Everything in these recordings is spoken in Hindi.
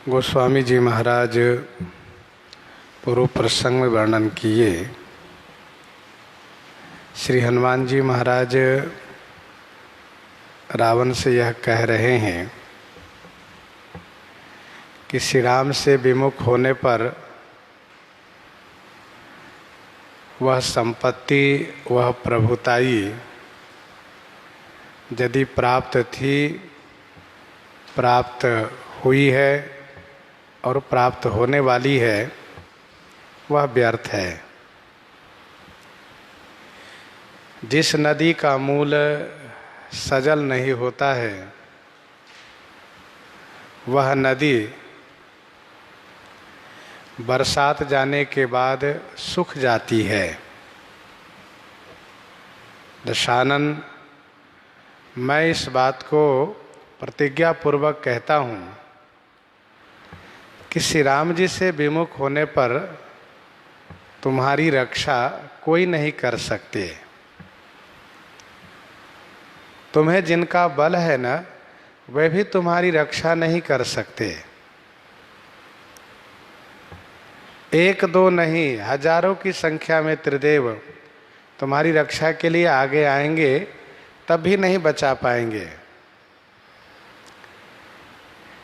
गोस्वामी जी महाराज पूर्व प्रसंग में वर्णन किए। श्री हनुमान जी महाराज रावण से यह कह रहे हैं कि श्री राम से विमुख होने पर वह संपत्ति, वह प्रभुताई यदि प्राप्त थी, प्राप्त हुई है और प्राप्त होने वाली है, वह व्यर्थ है। जिस नदी का मूल सजल नहीं होता है, वह नदी बरसात जाने के बाद सूख जाती है। दशानन, मैं इस बात को प्रतिज्ञापूर्वक कहता हूँ कि श्री राम जी से विमुख होने पर तुम्हारी रक्षा कोई नहीं कर सकते। तुम्हें जिनका बल है ना, वे भी तुम्हारी रक्षा नहीं कर सकते। एक दो नहीं, हजारों की संख्या में त्रिदेव तुम्हारी रक्षा के लिए आगे आएंगे, तब भी नहीं बचा पाएंगे।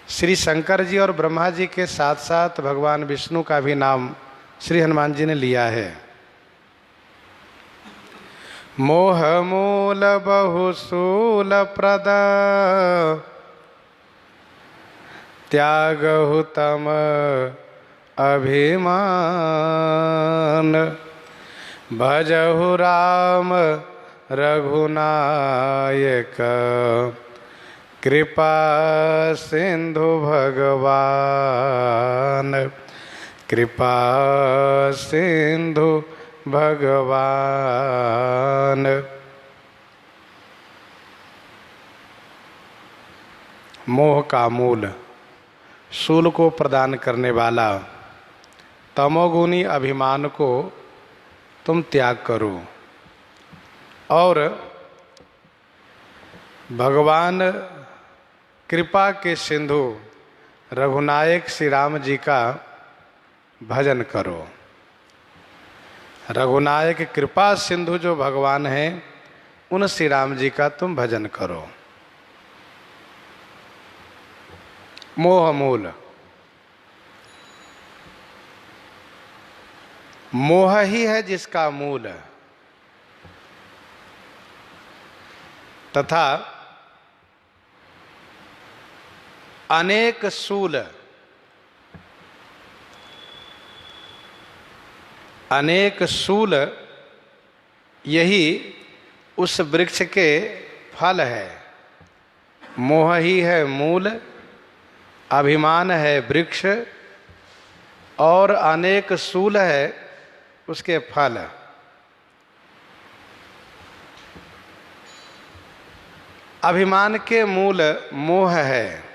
श्री शंकर जी और ब्रह्मा जी के साथ साथ भगवान विष्णु का भी नाम श्री हनुमान जी ने लिया है। मोह मूल बहुशूल प्रद त्यागहु तम अभिमान भजहु राम रघुनायक कृपा सिंधु भगवान कृपा सिंधु भगवान। मोह का मूल, शूल को प्रदान करने वाला तमोगुणी अभिमान को तुम त्याग करो और भगवान कृपा के सिंधु रघुनायक श्री राम जी का भजन करो। रघुनायक कृपा सिंधु जो भगवान हैं, उन श्री राम जी का तुम भजन करो। मोह मूल, मोह ही है जिसका मूल, तथा अनेक शूल, अनेक शूल यही उस वृक्ष के फल है। मोह ही है मूल, अभिमान है वृक्ष और अनेक शूल है उसके फल। अभिमान के मूल मोह है।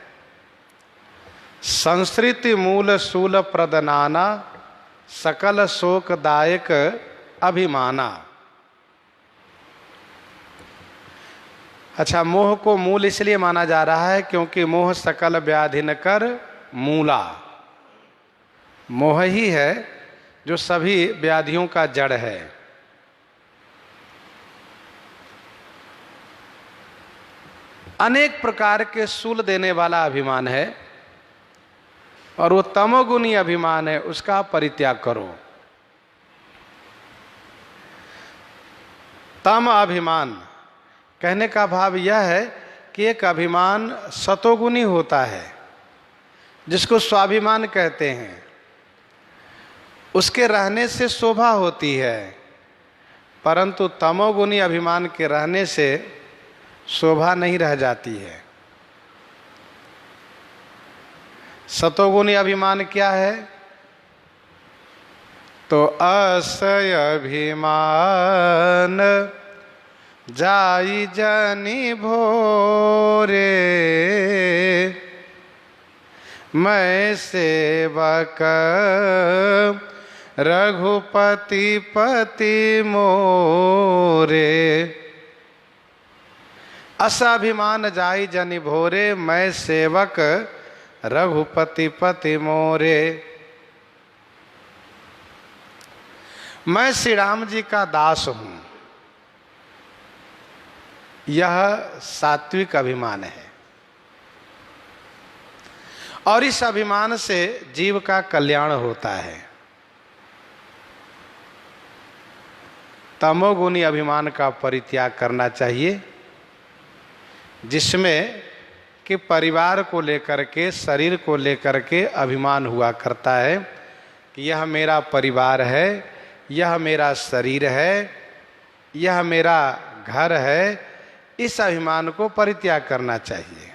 संस्कृति मूल शूल प्रदनाना सकल शोकदायक अभिमाना। अच्छा, मोह को मूल इसलिए माना जा रहा है क्योंकि मोह सकल व्याधि न कर मूला। मोह ही है जो सभी व्याधियों का जड़ है। अनेक प्रकार के शूल देने वाला अभिमान है और वो तमोगुणी अभिमान है, उसका परित्याग करो। तम अभिमान कहने का भाव यह है कि एक अभिमान सतोगुणी होता है जिसको स्वाभिमान कहते हैं। उसके रहने से शोभा होती है, परंतु तमोगुणी अभिमान के रहने से शोभा नहीं रह जाती है। सतोगुणी अभिमान क्या है? तो असय अभिमान जाई जनि भोरे मैं सेवक रघुपति पति मोरे। अस अभिमान जाई जनि भोरे मैं सेवक रघुपति पति मोरे। मैं श्री राम जी का दास हूं, यह सात्विक अभिमान है और इस अभिमान से जीव का कल्याण होता है। तमोगुणी अभिमान का परित्याग करना चाहिए, जिसमें कि परिवार को लेकर के, शरीर को लेकर के अभिमान हुआ करता है कि यह मेरा परिवार है, यह मेरा शरीर है, यह मेरा घर है। इस अभिमान को परित्याग करना चाहिए।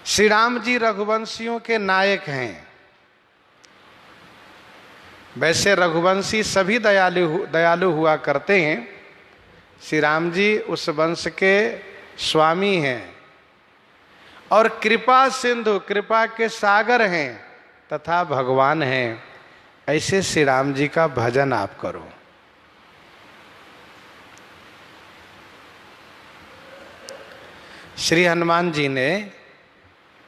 श्री राम जी रघुवंशियों के नायक हैं। वैसे रघुवंशी सभी दयालु हुआ करते हैं। श्री राम जी उस वंश के स्वामी हैं और कृपा सिंधु, कृपा के सागर हैं तथा भगवान हैं। ऐसे श्री राम जी का भजन आप करो। श्री हनुमान जी ने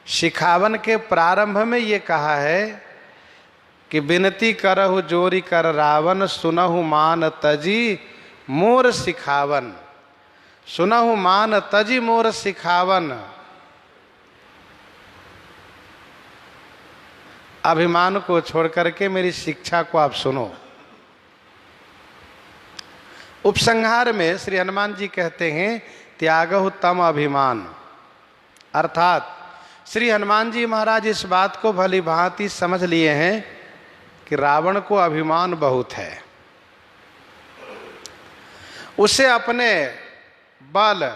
शिखावन के प्रारंभ में ये कहा है कि विनती करहु जोरी कर रावण, सुनहु मान तजी मोर सिखावन। सुनहु मान तजी मोर सिखावन। अभिमान को छोड़ करके मेरी शिक्षा को आप सुनो। उपसंहार में श्री हनुमान जी कहते हैं त्यागहु तम अभिमान। अर्थात श्री हनुमान जी महाराज इस बात को भली भांति समझ लिए हैं कि रावण को अभिमान बहुत है। उसे अपने बल,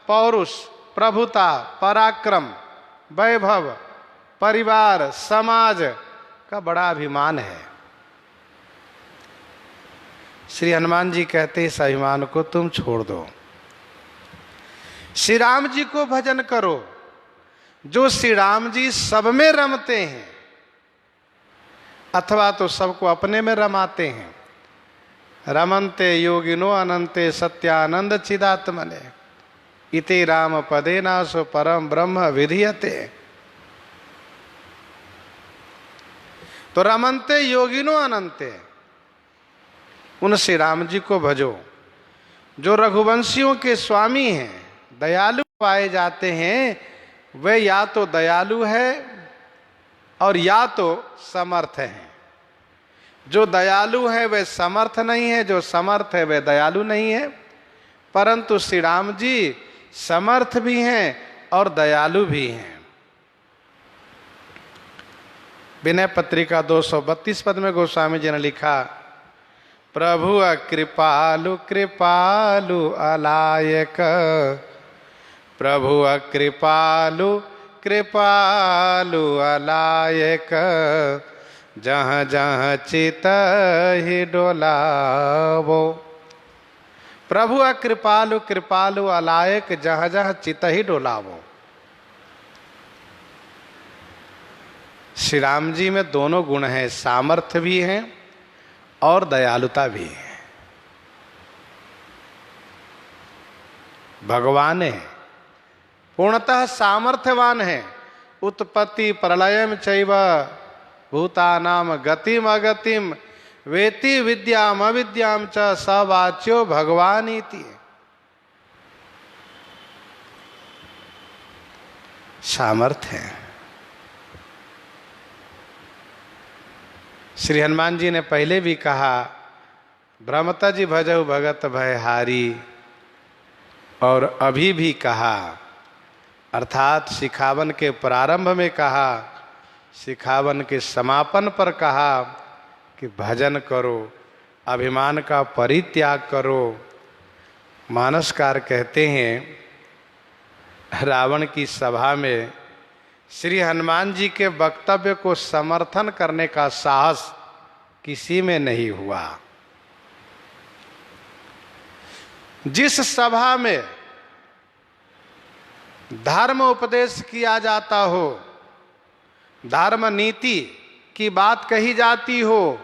पौरुष, प्रभुता, पराक्रम, वैभव, परिवार, समाज का बड़ा अभिमान है। श्री हनुमान जी कहते इस अभिमान को तुम छोड़ दो, श्री राम जी को भजन करो। जो श्री राम जी सब में रमते हैं अथवा तो सबको अपने में रमाते हैं। रमन्ते योगिनो अनंते सत्यानंद चिदात्मने, इति राम पदे नासो परम ब्रह्म विधीयते। तो रमन्ते योगिनो अनंते, उन श्री राम जी को भजो जो रघुवंशियों के स्वामी हैं, दयालु पाए जाते हैं। वे या तो दयालु है और या तो समर्थ हैं। जो दयालु है वे समर्थ नहीं है, जो समर्थ है वे दयालु नहीं है। परंतु श्री राम जी समर्थ भी हैं और दयालु भी हैं। विनय पत्रिका 232 पद में गोस्वामी जी ने लिखा, प्रभु कृपालु कृपालु अलायक, प्रभु कृपालु कृपालु अलायक, जहाँ जहाँ चित ही डोलावो। प्रभु कृपालु कृपालु अलायक, जहाँ जहाँ चित ही डोलावो। श्री राम जी में दोनों गुण हैं, सामर्थ्य भी हैं और दयालुता भी है। भगवान है, पूर्णतः सामर्थ्यवान है। उत्पत्ति प्रलयम चैव भूतानाम गतिम अगतिम वेति विद्याम अविद्याम च सवाच्यो भगवानीति। सामर्थ्य है। श्री हनुमान जी ने पहले भी कहा, ब्रह्मतज भजहु भगत भयहारी, और अभी भी कहा, अर्थात शिखावन के प्रारंभ में कहा, शिखावन के समापन पर कहा कि भजन करो, अभिमान का परित्याग करो। मानसकार कहते हैं, रावण की सभा में श्री हनुमान जी के वक्तव्य को समर्थन करने का साहस किसी में नहीं हुआ। जिस सभा में धर्म उपदेश किया जाता हो, धर्म नीति की बात कही जाती हो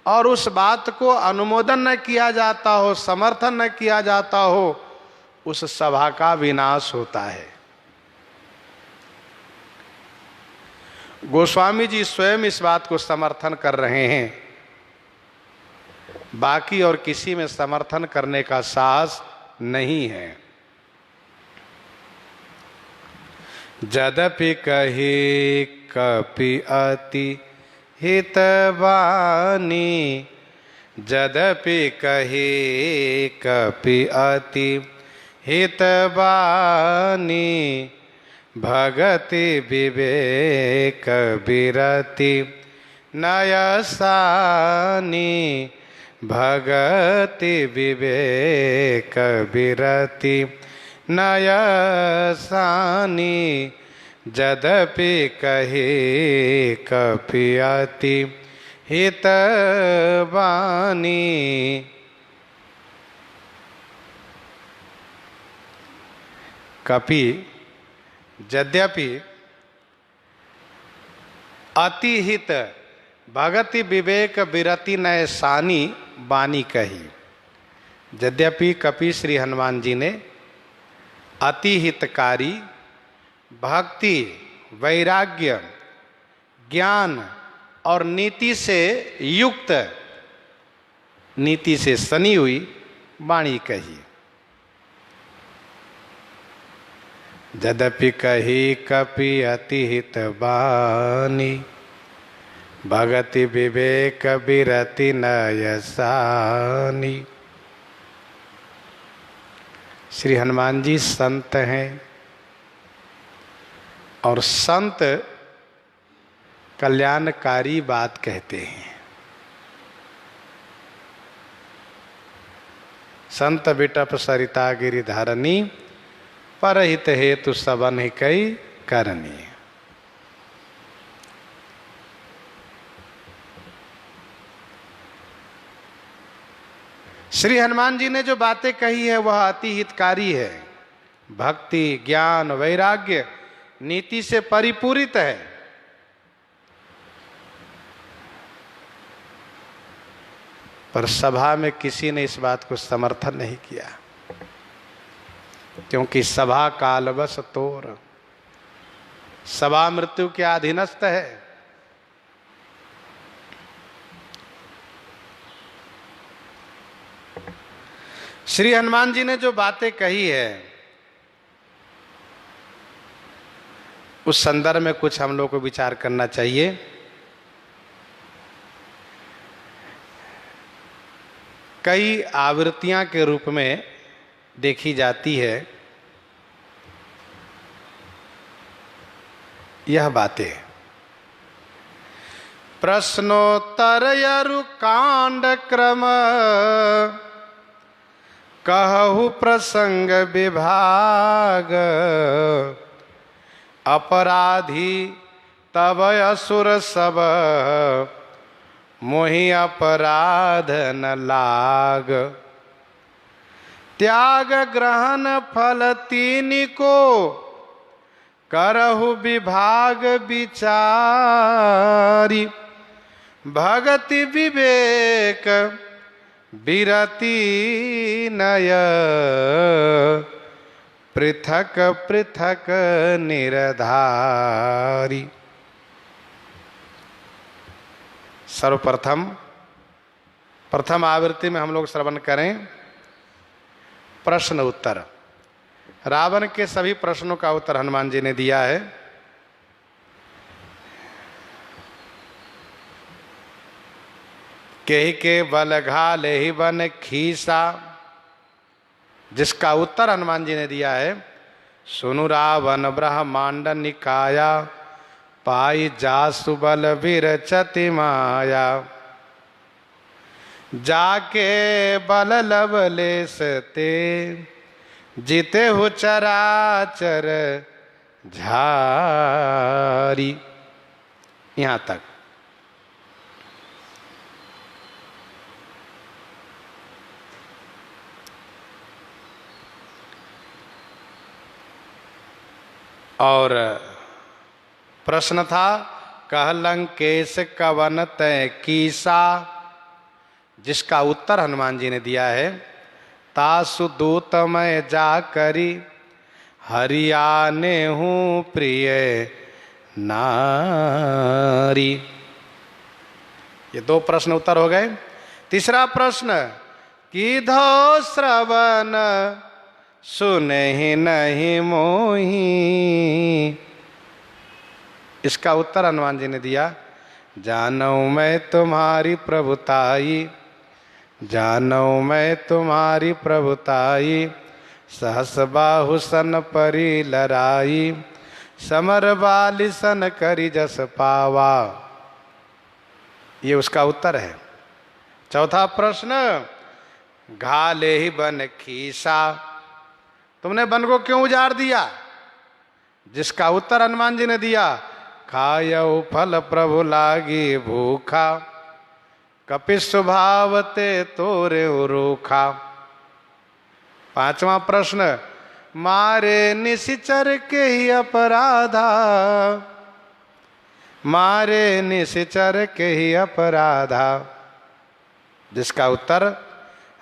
और उस बात को अनुमोदन न किया जाता हो, समर्थन न किया जाता हो, उस सभा का विनाश होता है। गोस्वामी जी स्वयं इस बात को समर्थन कर रहे हैं, बाकी और किसी में समर्थन करने का साहस नहीं है। जदपि कही कपि अति हितवानी, जदपि कही कपि अति हितवानी, भगति विवेक विरति नयसानी, भगति विवेक विरति नयसानी, जदपि कही कपि अति हितवानी। कपि यद्यपि अतिहित भगति विवेक विरति नयसानी बानी कही। यद्यपि कपि श्री हनुमान जी ने अति हितकारी, भक्ति, वैराग्य, ज्ञान और नीति से युक्त, नीति से सनी हुई वाणी कही। यद्यपि कही कपि अति हित वाणी, भगति विवेक विरति नयसानी। श्री हनुमान जी संत हैं और संत कल्याणकारी बात कहते हैं। संत बिटप सरिता गिरिधारणी, परहित हेतु सबन ही कई करनी। श्री हनुमान जी ने जो बातें कही है वह अति हितकारी है, भक्ति, ज्ञान, वैराग्य, नीति से परिपूरित है। पर सभा में किसी ने इस बात को समर्थन नहीं किया, क्योंकि सभा कालवश तोर, सभा मृत्यु के अधीनस्थ है। श्री हनुमान जी ने जो बातें कही है उस संदर्भ में कुछ हम लोग को विचार करना चाहिए। कई आवृत्तियां के रूप में देखी जाती है यह बातें। प्रश्नोत्तर यरु कांड क्रम, कहु प्रसंग विभाग, अपराधी तब असुर सब, मोहि अपराध न लाग। त्याग ग्रहण फल तीन को, करहु विभाग विचारी। भगति विवेक विरति नय, पृथक पृथक निर्धारी। सर्वप्रथम प्रथम आवृत्ति में हम लोग श्रवण करें प्रश्न उत्तर। रावण के सभी प्रश्नों का उत्तर हनुमान जी ने दिया है। केहि के बल घाल ही बन खीसा, जिसका उत्तर हनुमान जी ने दिया है। सुनु रावण ब्रह्मांड निकाया, पाई जासु बल विरचति माया। जाके बल लवलेश ते, जीते हु चराचर झारी। यहाँ तक। और प्रश्न था कह लंकेश कवन तय कीसा, जिसका उत्तर हनुमान जी ने दिया है। तासु दूत मैं जा करी हरियाने हूँ प्रिय नारी। ये दो प्रश्न उत्तर हो गए। तीसरा प्रश्न, कीधो श्रवण सुने ही नहीं मोही। इसका उत्तर हनुमान जी ने दिया, जानौ मैं तुम्हारी प्रभुताई, जानौ मैं तुम्हारी प्रभुताई, सहस बाहु सन परी लराई, समर बाली सन करी जस पावा। ये उसका उत्तर है। चौथा प्रश्न, घाले ही बन खीसा, तुमने वन को क्यों उजाड़ दिया। जिसका उत्तर हनुमान जी ने दिया, खायऊ फल प्रभु लागी भूखा, कपिस स्वभाव ते तोरे रूखा। पांचवा प्रश्न, मारे निशिचर के ही अपराधा, मारे निशिचर के ही अपराधा। जिसका उत्तर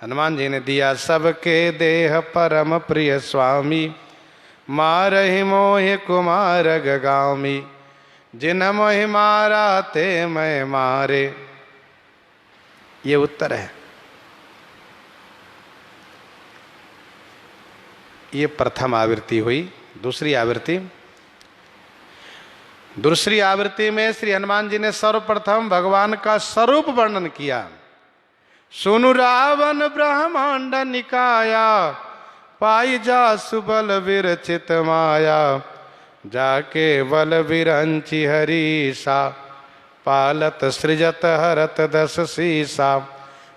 हनुमान जी ने दिया, सबके देह परम प्रिय स्वामी, मारहि मोहि कुमार गगामी, जिन मोहि मारा ते मैं मारे। ये उत्तर है। ये प्रथम आवृत्ति हुई। दूसरी आवृत्ति में श्री हनुमान जी ने सर्वप्रथम भगवान का स्वरूप वर्णन किया। सुनु रावण ब्रह्मांड निकाया, पाई जा सुबल विरचित माया, जाके बल विरंचि हरीसा, पालत सृजत हरत दस सीसा,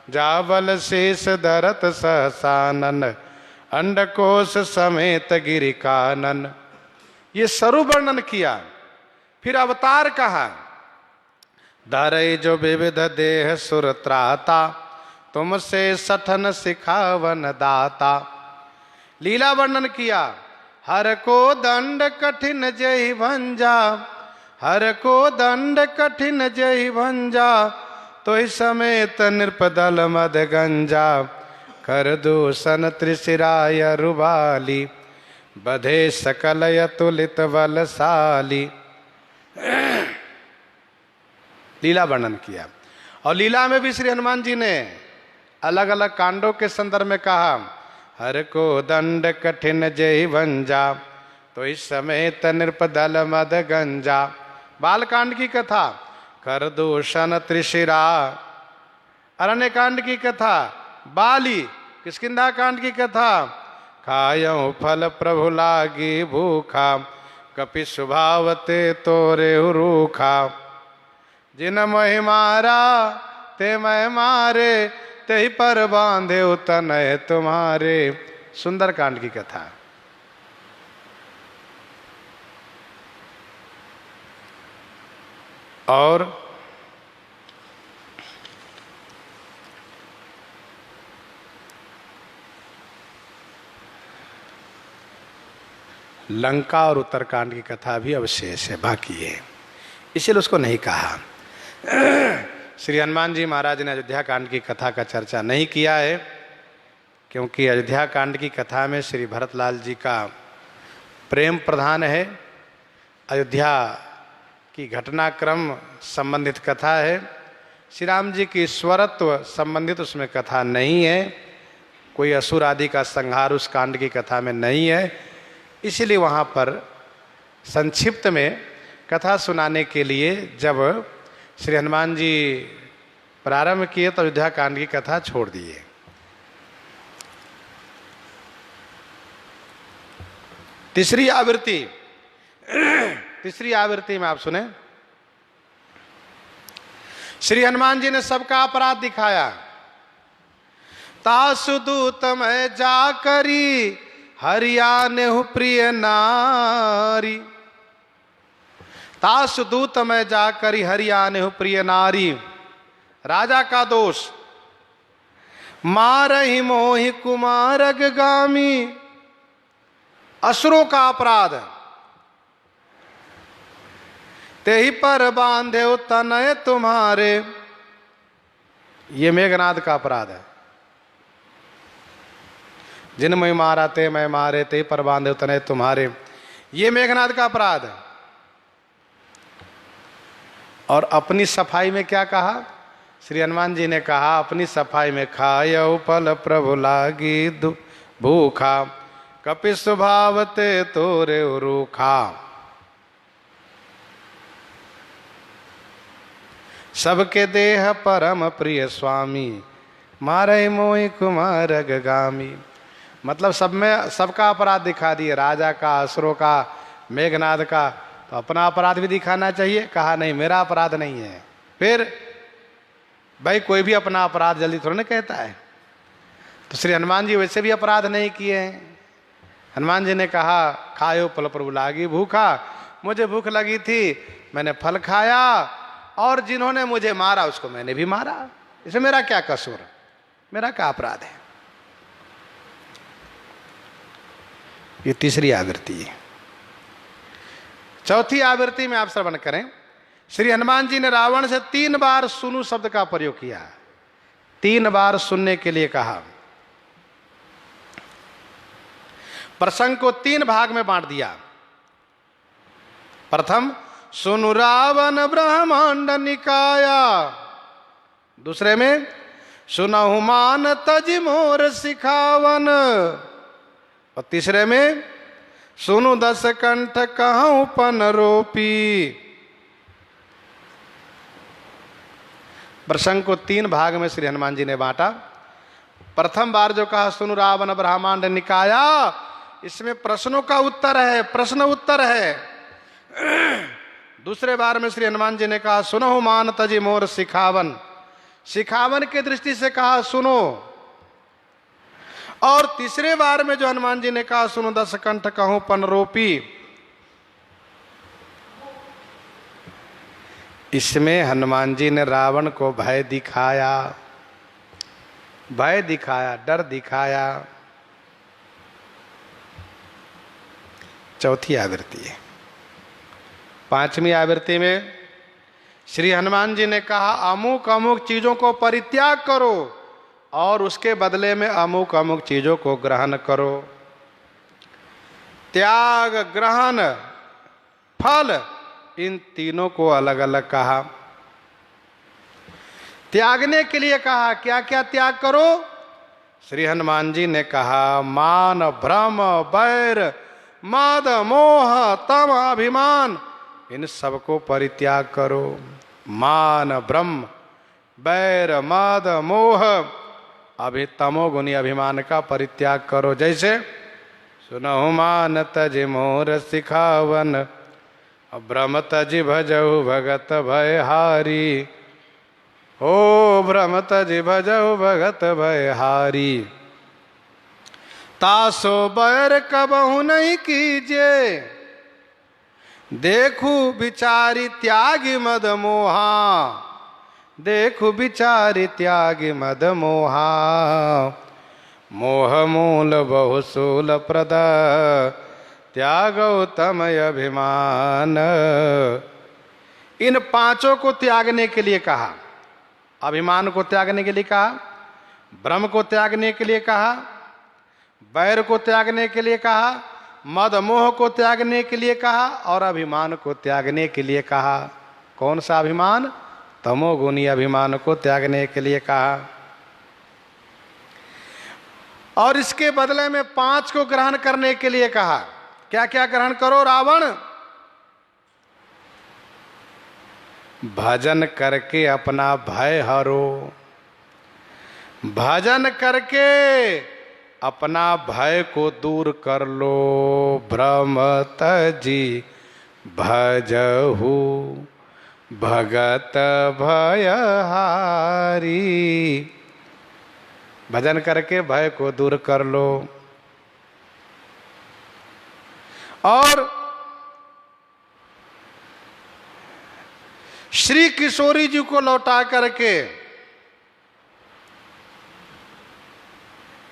जाबल शेष धरत सहसानन, अंडकोश समेत गिरिकानन। ये स्वरूप वर्णन किया। फिर अवतार कहा, धरे जो विविध देह सुर त्राता, तुमसे सठन सिखावन दाता। लीला वर्णन किया, हर को दंड कठिन जय भंजा, हर को दंड कठिन जय भंजा, तो समेत नृपदल मद गंजा, कर दूषण त्रिशिराय रुबाली, बधे सकल यतुलित बलशाली। लीला वर्णन किया। और लीला में भी श्री हनुमान जी ने अलग अलग कांडों के संदर्भ में कहा, हर को दंड कठिन जय भंजा, तो इस समेत नृपदल मद गंजा। बाल कांड की कथा, कर दूषण त्रिशिरा। अरण्य कांड की कथा, बाली। किष्किंधा कांड की कथा, खायऊ फल प्रभु लागी भूखा, कपि स्वभावते तोरे रूखा, जिन मोहि मारा ते मैं मारे, ते पर बांधे तनय तुम्हारे। सुंदर कांड की कथा। और लंका और उत्तरकांड की कथा भी अवशेष है, बाकी है, इसलिए उसको नहीं कहा। श्री हनुमान जी महाराज ने अयोध्या कांड की कथा का चर्चा नहीं किया है, क्योंकि अयोध्या कांड की कथा में श्री भरतलाल जी का प्रेम प्रधान है। अयोध्या की घटनाक्रम संबंधित कथा है। श्री राम जी की ईश्वरत्व संबंधित उसमें कथा नहीं है। कोई असुर आदि का संहार उस कांड की कथा में नहीं है। इसलिए वहाँ पर संक्षिप्त में कथा सुनाने के लिए जब श्री हनुमान जी प्रारंभ किए तो अयोध्या कांड की कथा छोड़ दिए। तीसरी आवृत्ति में आप सुने, श्री हनुमान जी ने सबका अपराध दिखाया। तासु दूत मैं जा करी हरियाने हूँ प्रिय नारी। तासु दूत मैं जा करी हरियाने हूँ प्रिय नारी। राजा का दोष, मारहि मोहि कुमारग गामी। असुरों का अपराध, तेहि पर बांधे तनय तुम्हारे। ये मेघनाद का अपराध है। जिन मैं मारा ते मैं मारे, ते पर बांधे तने तुम्हारे। ये मेघनाद का अपराध है। और अपनी सफाई में क्या कहा श्री हनुमान जी ने? कहा अपनी सफाई में, खायऊ फल प्रभु लागी भूखा, कपि स्वभाव ते तोरे रूखा। सबके देह परम प्रिय स्वामी, मारे मोहि कुमार अगगामी। मतलब सब में सबका अपराध दिखा दिए, राजा का, असुरों का, मेघनाद का। तो अपना अपराध भी दिखाना चाहिए। कहा नहीं, मेरा अपराध नहीं है। फिर भाई कोई भी अपना अपराध जल्दी थोड़ा ना कहता है। तो श्री हनुमान जी वैसे भी अपराध नहीं किए हैं। हनुमान जी ने कहा खायो फल प्रभु लागी भूखा, मुझे भूख लगी थी, मैंने फल खाया, और जिन्होंने मुझे मारा उसको मैंने भी मारा। इसमें मेरा क्या कसूर, मेरा क्या अपराध है? ये तीसरी आवृत्ति है। चौथी आवृत्ति में आप श्रवण करें। श्री हनुमान जी ने रावण से 3 बार सुनु शब्द का प्रयोग किया, 3 बार सुनने के लिए कहा। प्रसंग को 3 भाग में बांट दिया। प्रथम, सुनु रावण ब्रह्मांड निकाया। दूसरे में, सुनहु मान तज मोर सिखावन। और तीसरे में, सुनु 10 कंठ कहूं पन रोपी। प्रसंग को 3 भाग में श्री हनुमान जी ने बांटा। प्रथम बार जो कहा सुनु रावण ब्रह्मांड निकाया, इसमें प्रश्नों का उत्तर है, प्रश्न उत्तर है। दूसरे बार में श्री हनुमान जी ने कहा सुनहु मान तजी मोर सिखावन, सिखावन की दृष्टि से कहा सुनो। और तीसरे बार में जो हनुमान जी ने कहा सुनो 10 कंठ कहूं पन रोपी, इसमें हनुमान जी ने रावण को भय दिखाया, भय दिखाया, डर दिखाया। चौथी आवृत्ति है। 5वीं आवृत्ति में श्री हनुमान जी ने कहा अमुक अमुक चीजों को परित्याग करो और उसके बदले में अमुक अमुक चीजों को ग्रहण करो। त्याग, ग्रहण, फल, इन तीनों को अलग अलग कहा। त्यागने के लिए कहा क्या क्या त्याग करो? श्री हनुमान जी ने कहा मान, भ्रम, बैर, मद, मोह, तम, अभिमान, इन सबको परित्याग करो। मान, भ्रम, बैर, मद, मोह, तमोगुनी अभिमान का परित्याग करो। जैसे सुनहु मान तज मोर सिखावन, भ्रम तज भजहु भगत भयहारी। ओ भ्रम तज भजहु भगत भयहारी, तासो बैर कबहु नहीं कीजे, देखू बिचारी त्यागी मद मोहा। देखू बिचारी त्यागी मद मोहा, मोह मूल बहुसूल प्रद, त्यागो तमय अभिमान। इन पांचों को त्यागने के लिए कहा। अभिमान को त्यागने के लिए कहा, भ्रम को त्यागने के लिए कहा, बैर को त्यागने के लिए कहा, मद मोह को त्यागने के लिए कहा, और अभिमान को त्यागने के लिए कहा। कौन सा अभिमान? तमोगुनी अभिमान को त्यागने के लिए कहा। और इसके बदले में 5 को ग्रहण करने के लिए कहा। क्या क्या ग्रहण करो रावण? भजन करके अपना भय हरो, भजन करके अपना भय को दूर कर लो। भ्रम तजी भजहु भगत भयहारी, भजन करके भय को दूर कर लो। और श्री किशोरी जी को लौटा करके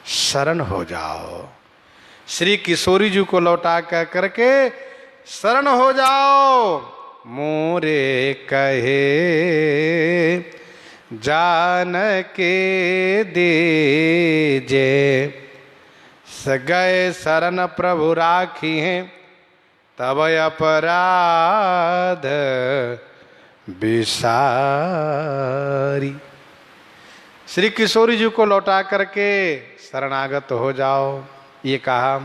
शरण हो जाओ। श्री किशोरी जी को लौटा करके शरण हो जाओ। मोरे कहे जान के दीजे गए शरण प्रभु राखी हैं, तब अपराध विसारी। श्री किशोरी जी को लौटा करके शरणागत हो जाओ, ये कहा।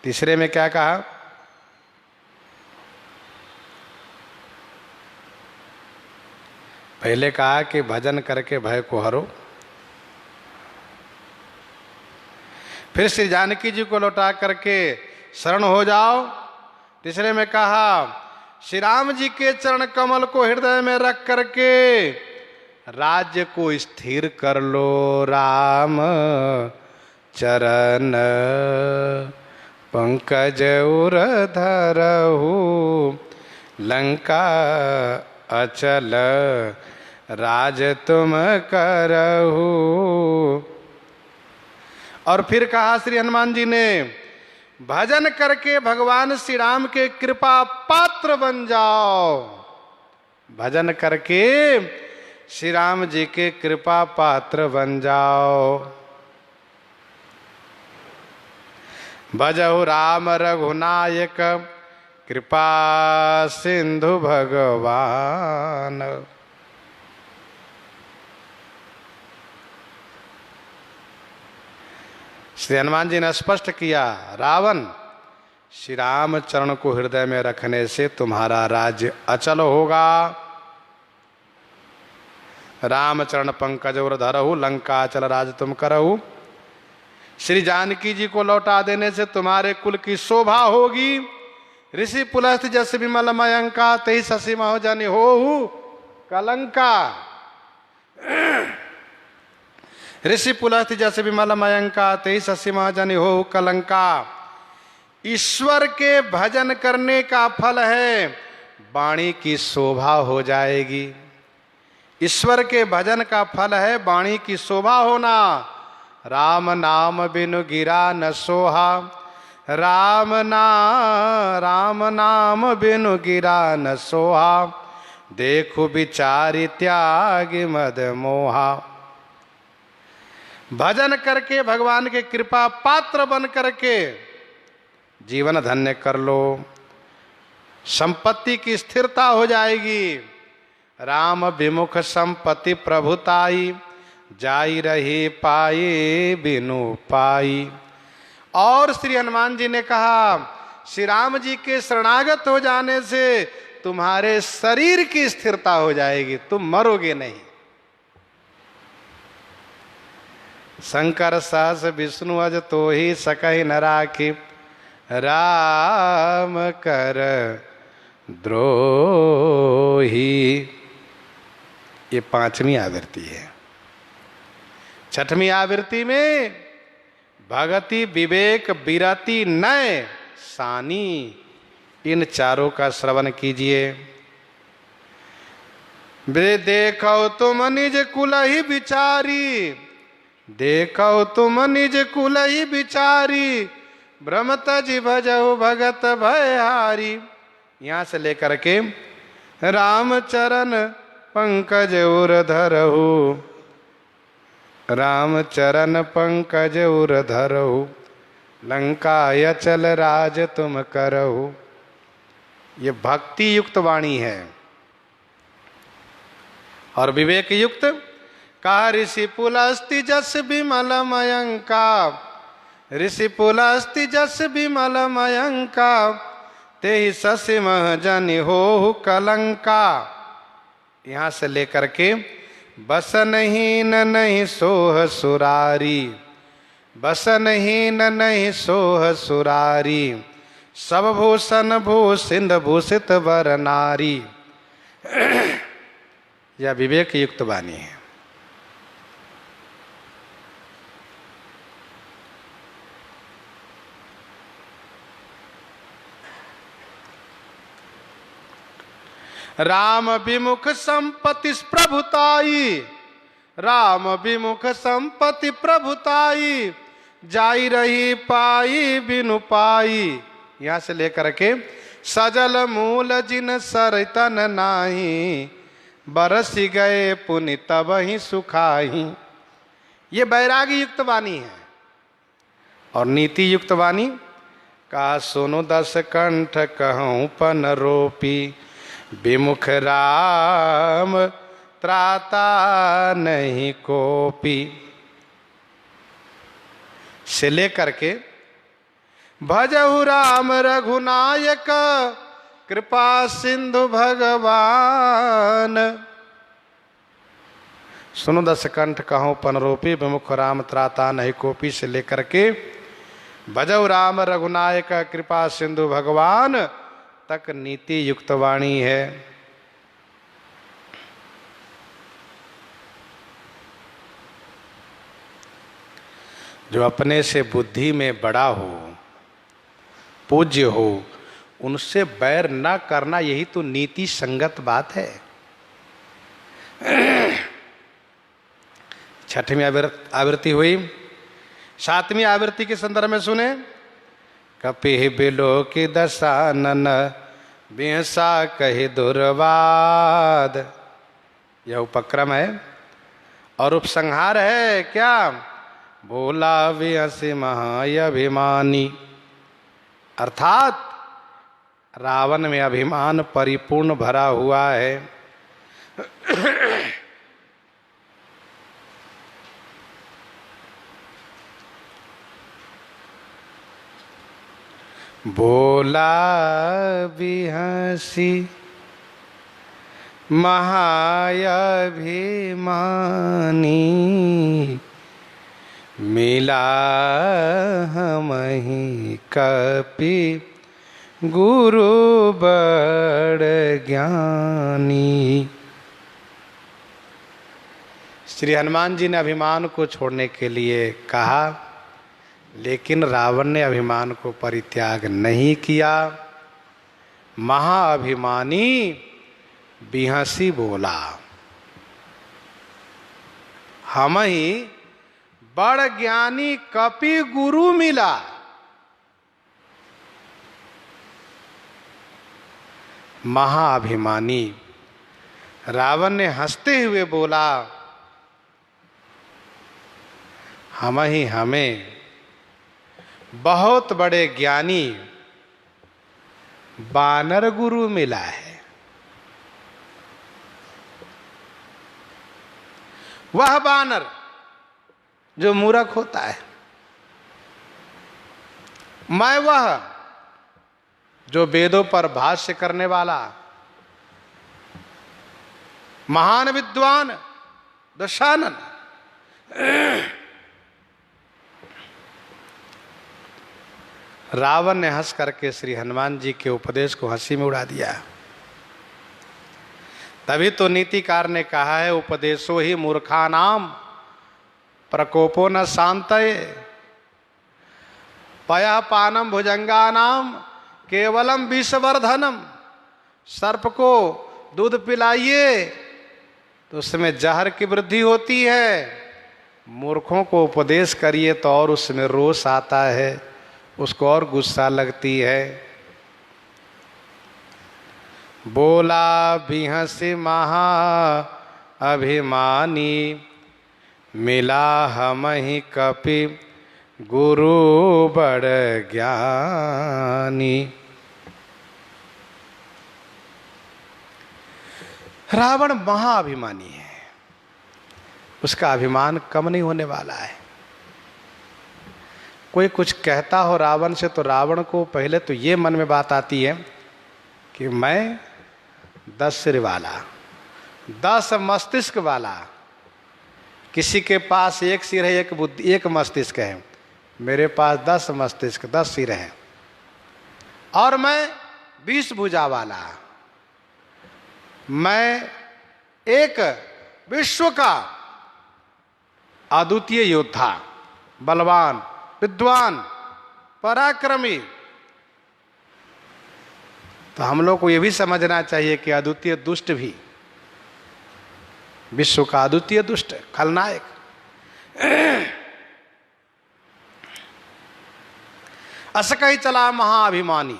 तीसरे में क्या कहा? पहले कहा कि भजन करके भय को हरो, फिर श्री जानकी जी को लौटा करके शरण हो जाओ। तीसरे में कहा श्री राम जी के चरण कमल को हृदय में रख करके राज्य को स्थिर कर लो। राम चरण पंकज उर धरहु, लंका अचल राज तुम करहु। और फिर कहा श्री हनुमान जी ने, भजन करके भगवान श्री राम के कृपा पात्र बन जाओ। भजन करके श्री राम जी के कृपा पात्र बन जाओ। भजहु राम रघुनायक, कृपा सिंधु भगवान। श्री हनुमान जी ने स्पष्ट किया, रावण, श्री राम चरण को हृदय में रखने से तुम्हारा राज्य अचल होगा। राम चरण पंकज और धरहु, लंका अचल राज तुम करहु। श्री जानकी जी को लौटा देने से तुम्हारे कुल की शोभा होगी। ऋषि पुलस्त जस विमल मयंका, तेहि शशि महोजनि होहु कलंका। ऋषि पुलस्त जस विमल मयंका, तेहि शशि महोजनि होहु कलंका। ईश्वर के भजन करने का फल है वाणी की शोभा हो जाएगी। ईश्वर के भजन का फल है वाणी की शोभा होना। राम नाम बिनु गिरा न सोहा, राम नाम बिनु गिरा न सोहा। देखो विचारि त्याग मद मोहा। भजन करके भगवान के कृपा पात्र बन करके जीवन धन्य कर लो, संपत्ति की स्थिरता हो जाएगी। राम विमुख संपत्ति प्रभुताई, जाई रही पाई बिनु पाई। और श्री हनुमान जी ने कहा, श्री राम जी के शरणागत हो जाने से तुम्हारे शरीर की स्थिरता हो जाएगी, तुम मरोगे नहीं। शंकर सहस विष्णु अज तो ही सकहि न राखी, राम कर द्रोही। ये 5वीं आवृत्ति है। 6वीं आवृत्ति में भगति विवेक विरति नय सानी, इन चारों का श्रवण कीजिए। देखो तुम निज कुल ही विचारी, देखो तुम निज कुल ही विचारी, भ्रमत जी भजहु भगत भयहारी। यहां से लेकर के राम चरण पंकज उर धरहु, राम चरण पंकज उर धरहु, लंका अचल राज तुम करहु। ये भक्ति युक्त वाणी है। और विवेक युक्त, कहा ऋषि पुलस्ति जस विमल मयंका, ऋषि पुलस्ति जस विमल मयंका, तेहि शशि महोजनि होहु कलंका। यहां से लेकर के बसनहीन नहीं सोह सुरारी, बसनहीन नहीं सोह सुरारी, सब भूषण भूषिंद भूषित वर नारी। यह विवेक युक्त वाणी है। राम विमुख संपत्ति प्रभुताई, राम विमुख संपत्ति प्रभुताई, जाई रही पाई बिनु पाई। यहां से लेकर के सजल मूल जिन सरतन नाही, बरसी गए पुनि तब ही सुखाही। ये बैरागी युक्त वाणी है। और नीति युक्त वाणी कहा सुनो दस कंठ कहूँ पन रोपी, विमुख राम त्राता नहीं कोपी। से लेकर के भजहु राम रघुनायक, कृपा सिंधु भगवान। सुनो दस कंठ कहो पनरोपी, विमुख राम त्राता नहीं कोपी से लेकर के भजहु राम रघुनायक कृपा सिंधु भगवान तक नीति युक्त वाणी है। जो अपने से बुद्धि में बड़ा हो, पूज्य हो, उनसे बैर न करना, यही तो नीति संगत बात है। छठवीं आवृत्ति हुई। सातवीं आवृत्ति के संदर्भ में सुने। कपिह बिलो की दशानन, बेसा कही दुर्वाद। यह उपक्रम है और उपसंहार है क्या? भोला विहसी महाअभिमानी, अर्थात रावण में अभिमान परिपूर्ण भरा हुआ है। भोला विहसी महाअभिमानी, मिला हमहि कपि गुरु बड़ ज्ञानी। श्री हनुमान जी ने अभिमान को छोड़ने के लिए कहा, लेकिन रावण ने अभिमान को परित्याग नहीं किया। महाअभिमानी बिहसी बोला, हम ही बड़ ज्ञानी कपि गुरु मिला। महाअभिमानी रावण ने हंसते हुए बोला, हम ही हमें बहुत बड़े ज्ञानी बानर गुरु मिला है। वह बानर जो मूर्ख होता है, मैं वह जो वेदों पर भाष्य करने वाला महान विद्वान दशानन। रावण ने हंस करके श्री हनुमान जी के उपदेश को हंसी में उड़ा दिया। तभी तो नीतिकार ने कहा है, उपदेशो ही मूर्खानाम प्रकोपो न शांतये, पया पानम भुजंगानाम केवलम विषवर्धनम। सर्प को दूध पिलाइए तो उसमें जहर की वृद्धि होती है, मूर्खों को उपदेश करिए तो और उसमें रोष आता है, उसको और गुस्सा लगती है। बोला बिहसी महा अभिमानी, मिला हमहि कपि गुरु बड़ ज्ञानी। रावण महाअभिमानी है, उसका अभिमान कम नहीं होने वाला है। कोई कुछ कहता हो रावण से तो रावण को पहले तो ये मन में बात आती है कि मैं 10 सिर वाला, 10 मस्तिष्क वाला, किसी के पास 1 सिर है, 1 बुद्धि, 1 मस्तिष्क है, मेरे पास 10 मस्तिष्क, 10 सिर हैं, और मैं 20 भुजा वाला, मैं एक विश्व का अद्वितीय योद्धा, बलवान, विद्वान, पराक्रमी। तो हम लोग को यह भी समझना चाहिए कि अद्वितीय दुष्ट भी, विश्व का अद्वितीय दुष्ट खलनायक। असक ही चला महाअभिमानी,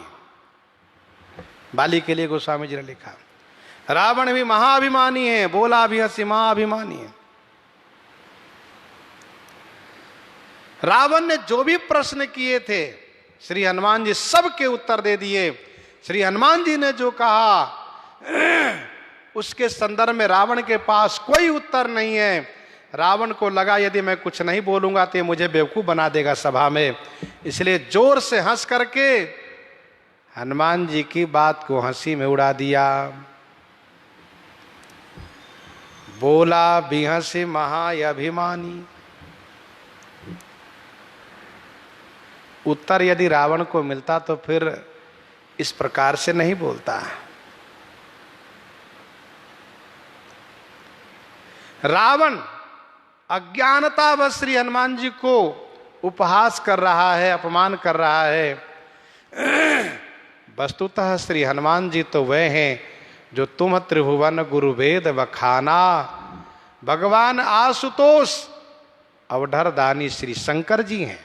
बाली के लिए गोस्वामी जी ने लिखा। रावण भी महाअभिमानी है, बोला भी बिहसी महाअभिमानी है। रावण ने जो भी प्रश्न किए थे श्री हनुमान जी सबके उत्तर दे दिए। श्री हनुमान जी ने जो कहा उसके संदर्भ में रावण के पास कोई उत्तर नहीं है। रावण को लगा यदि मैं कुछ नहीं बोलूंगा तो ये मुझे बेवकूफ बना देगा सभा में, इसलिए जोर से हंस करके हनुमान जी की बात को हंसी में उड़ा दिया। बोला बिहसी महाअभिमानी। उत्तर यदि रावण को मिलता तो फिर इस प्रकार से नहीं बोलता। रावण अज्ञानतावश श्री हनुमान जी को उपहास कर रहा है, अपमान कर रहा है। वस्तुतः श्री हनुमान जी तो वह हैं जो तुम त्रिभुवन गुरु वेद बखाना, भगवान आशुतोष अवधर दानी श्री शंकर जी हैं।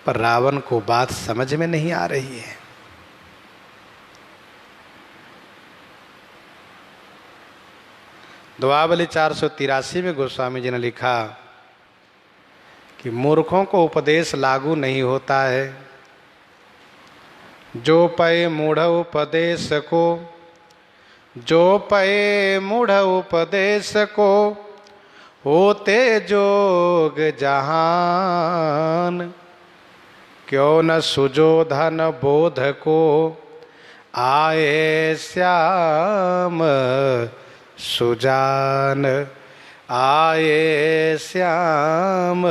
पर रावण को बात समझ में नहीं आ रही है। दुआवली 483 में गोस्वामी जी ने लिखा कि मूर्खों को उपदेश लागू नहीं होता है। जो पए मूढ़ उपदेश को, जो पए मूढ़ उपदेश को, होते जोग जहान। क्यों न सुजोधन बोध को, आए श्याम सुजान। आए श्याम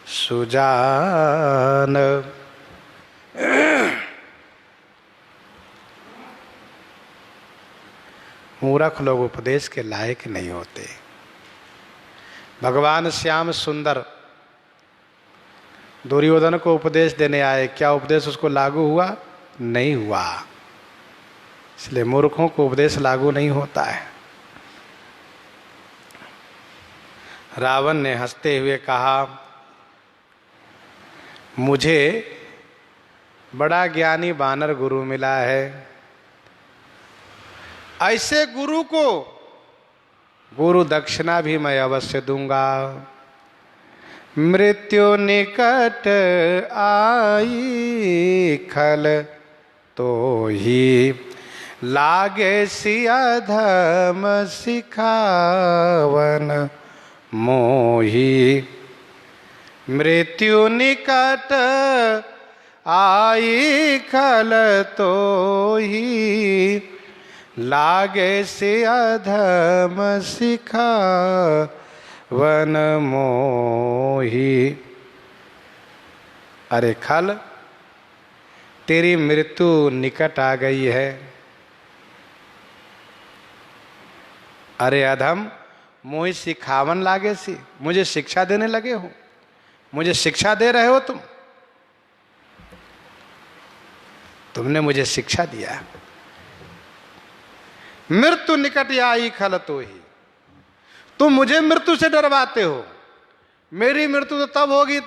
सुजान। मूर्ख लोग उपदेश के लायक नहीं होते। भगवान श्याम सुंदर दुर्योधन को उपदेश देने आए, क्या उपदेश उसको लागू हुआ? नहीं हुआ। इसलिए मूर्खों को उपदेश लागू नहीं होता है। रावण ने हंसते हुए कहा, मुझे बड़ा ज्ञानी वानर गुरु मिला है। ऐसे गुरु को गुरु दक्षिणा भी मैं अवश्य दूंगा। मृत्यु निकट आई खल तो ही, लागे सिया धम सिखावन मोही। मृत्यु निकट आई खल तो ही, लागे सिया धम सिखावन मोही। अरे खल, तेरी मृत्यु निकट आ गई है। अरे अधम, मोहि सिखावन लागे सी, मुझे शिक्षा देने लगे हो, मुझे शिक्षा दे रहे हो तुम। तुमने मुझे शिक्षा दिया। मृत्यु निकट आई खल तो ही, तुम मुझे मृत्यु से डरवाते हो। मेरी मृत्यु तो तब होगी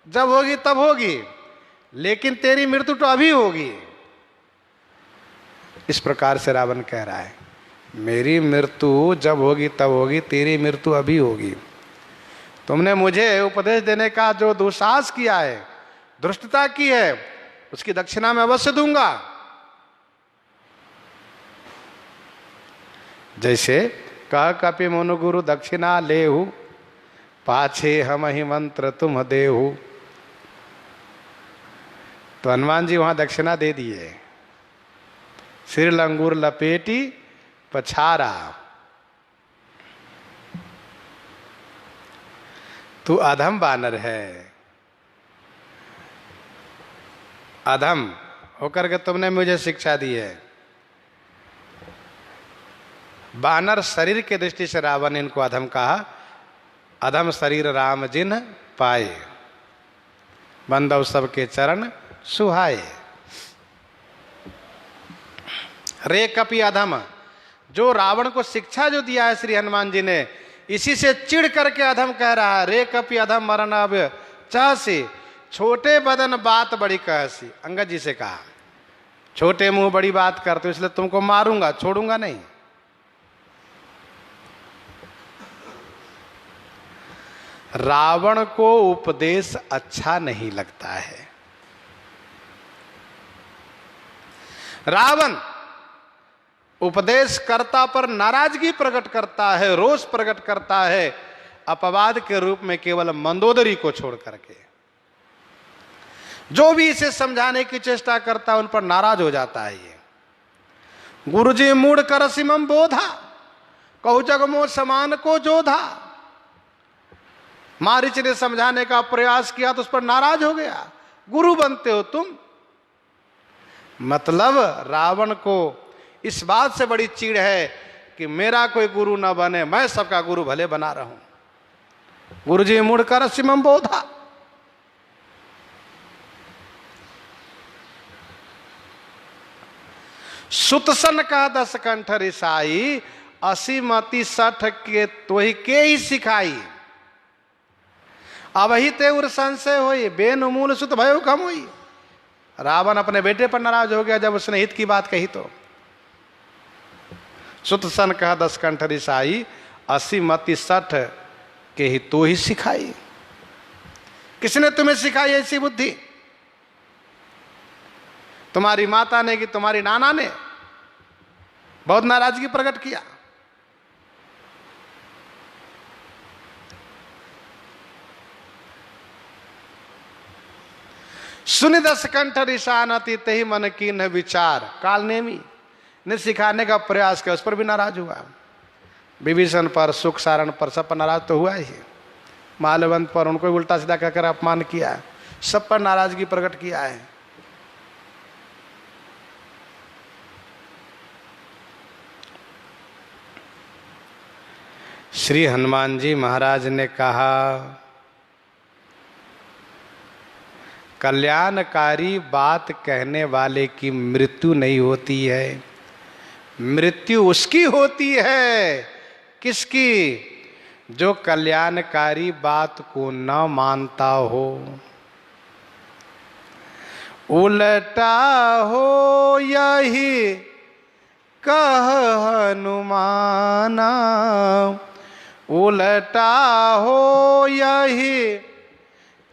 जब होगी तब होगी, लेकिन तेरी मृत्यु तो अभी होगी। इस प्रकार से रावण कह रहा है, मेरी मृत्यु जब होगी तब होगी, तेरी मृत्यु अभी होगी। तुमने मुझे उपदेश देने का जो दुस्साहस किया है, धृष्टता की है, उसकी दक्षिणा मैं अवश्य दूंगा। जैसे कह कपि मुनु गुरु दक्षिणा लेहु, पाछे हम ही मंत्र तुम देहु। तो हनुमान जी वहां दक्षिणा दे दिए। सिर लंगूर लपेटी पछारा। तू अधम बानर है। अधम होकर के तुमने मुझे शिक्षा दी है। बानर शरीर के दृष्टि से रावण ने इनको अधम कहा। अधम शरीर राम जिन पाए, बंदव सबके चरण सुहाए। रे कपि अधम, जो रावण को शिक्षा जो दिया है श्री हनुमान जी ने, इसी से चिढ़ करके अधम कह रहा है। रे कपि अधम मरण अब चाहसी, छोटे बदन बात बड़ी कहसी। अंगद जी से कहा, छोटे मुंह बड़ी बात करते हो, इसलिए तुमको मारूंगा, छोड़ूंगा नहीं। रावण को उपदेश अच्छा नहीं लगता है। रावण उपदेशकर्ता पर नाराजगी प्रकट करता है, रोष प्रकट करता है, अपवाद के रूप में केवल मंदोदरी को छोड़ करके। जो भी इसे समझाने की चेष्टा करता है उन पर नाराज हो जाता है। ये गुरुजी मूढ़ कर सिमम बोधा, कहु जगमो समान को जोधा। मारीच ने समझाने का प्रयास किया तो उस पर नाराज हो गया। गुरु बनते हो तुम। मतलब रावण को इस बात से बड़ी चिढ़ है कि मेरा कोई गुरु न बने, मैं सबका गुरु भले बना रहूं। गुरुजी मूढ़ कर सिमम बोधा। सुतसन का 10 कंठ रिसाई, 80 मति 60 के तोहि के ही सिखाई। अब ही ते उर संशय होई, बेन मूल सुत भयो कम हुई। रावण अपने बेटे पर नाराज हो गया जब उसने हित की बात कही तो। सुत सन कहा 10 कंठ रिसाई, 80 मति 60 के ही तो ही सिखाई। किसने तुम्हें सिखाई ऐसी बुद्धि? तुम्हारी माता ने कि तुम्हारी नाना ने? बहुत नाराजगी प्रकट किया। सुनि 10 कंठ रिसानति तहि मन कीन्ह विचार। कालनेमी ने सिखाने का प्रयास किया, उस पर भी नाराज हुआ। विभीषण पर, सुख सारण पर, सब पर नाराज तो हुआ ही। माल्यवंत पर उनको उल्टा सीधा कहकर अपमान किया, सब पर नाराजगी प्रकट किया है। श्री हनुमान जी महाराज ने कहा, कल्याणकारी बात कहने वाले की मृत्यु नहीं होती है, मृत्यु उसकी होती है। किसकी? जो कल्याणकारी बात को न मानता हो। उल्टा हो यही कह हनुमाना, उल्टा हो यही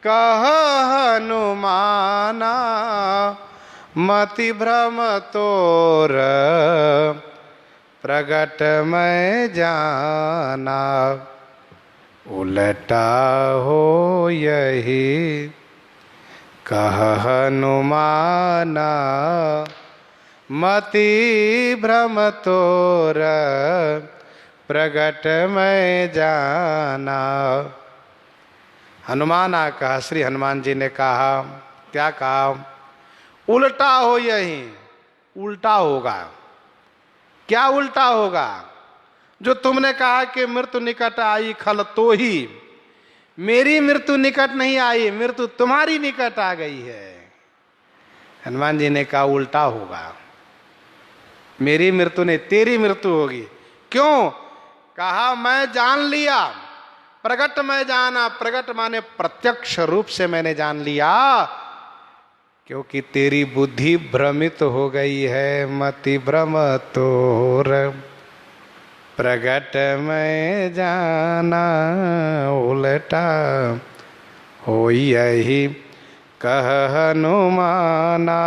कह हनुमाना। मति भ्रम तोर प्रगट मैं जाना। उल्टा हो यही कह हनुमाना। मति भ्रम तोर प्रगट मैं जाना। हनुमाना कहा, श्री हनुमान जी ने कहा, क्या कहा? उल्टा हो यही, उल्टा होगा। क्या उल्टा होगा? जो तुमने कहा कि मृत्यु निकट आई खल तो ही, मेरी मृत्यु निकट नहीं आई, मृत्यु तुम्हारी निकट आ गई है। हनुमान जी ने कहा उल्टा होगा, मेरी मृत्यु नहीं तेरी मृत्यु होगी। क्यों? कहा मैं जान लिया, प्रगट मैं जाना। प्रगट माने प्रत्यक्ष रूप से मैंने जान लिया, क्योंकि तेरी बुद्धि भ्रमित हो गई है। मति भ्रम तोर प्रगट मैं जाना। उल्टा हो यही कह हनुमाना।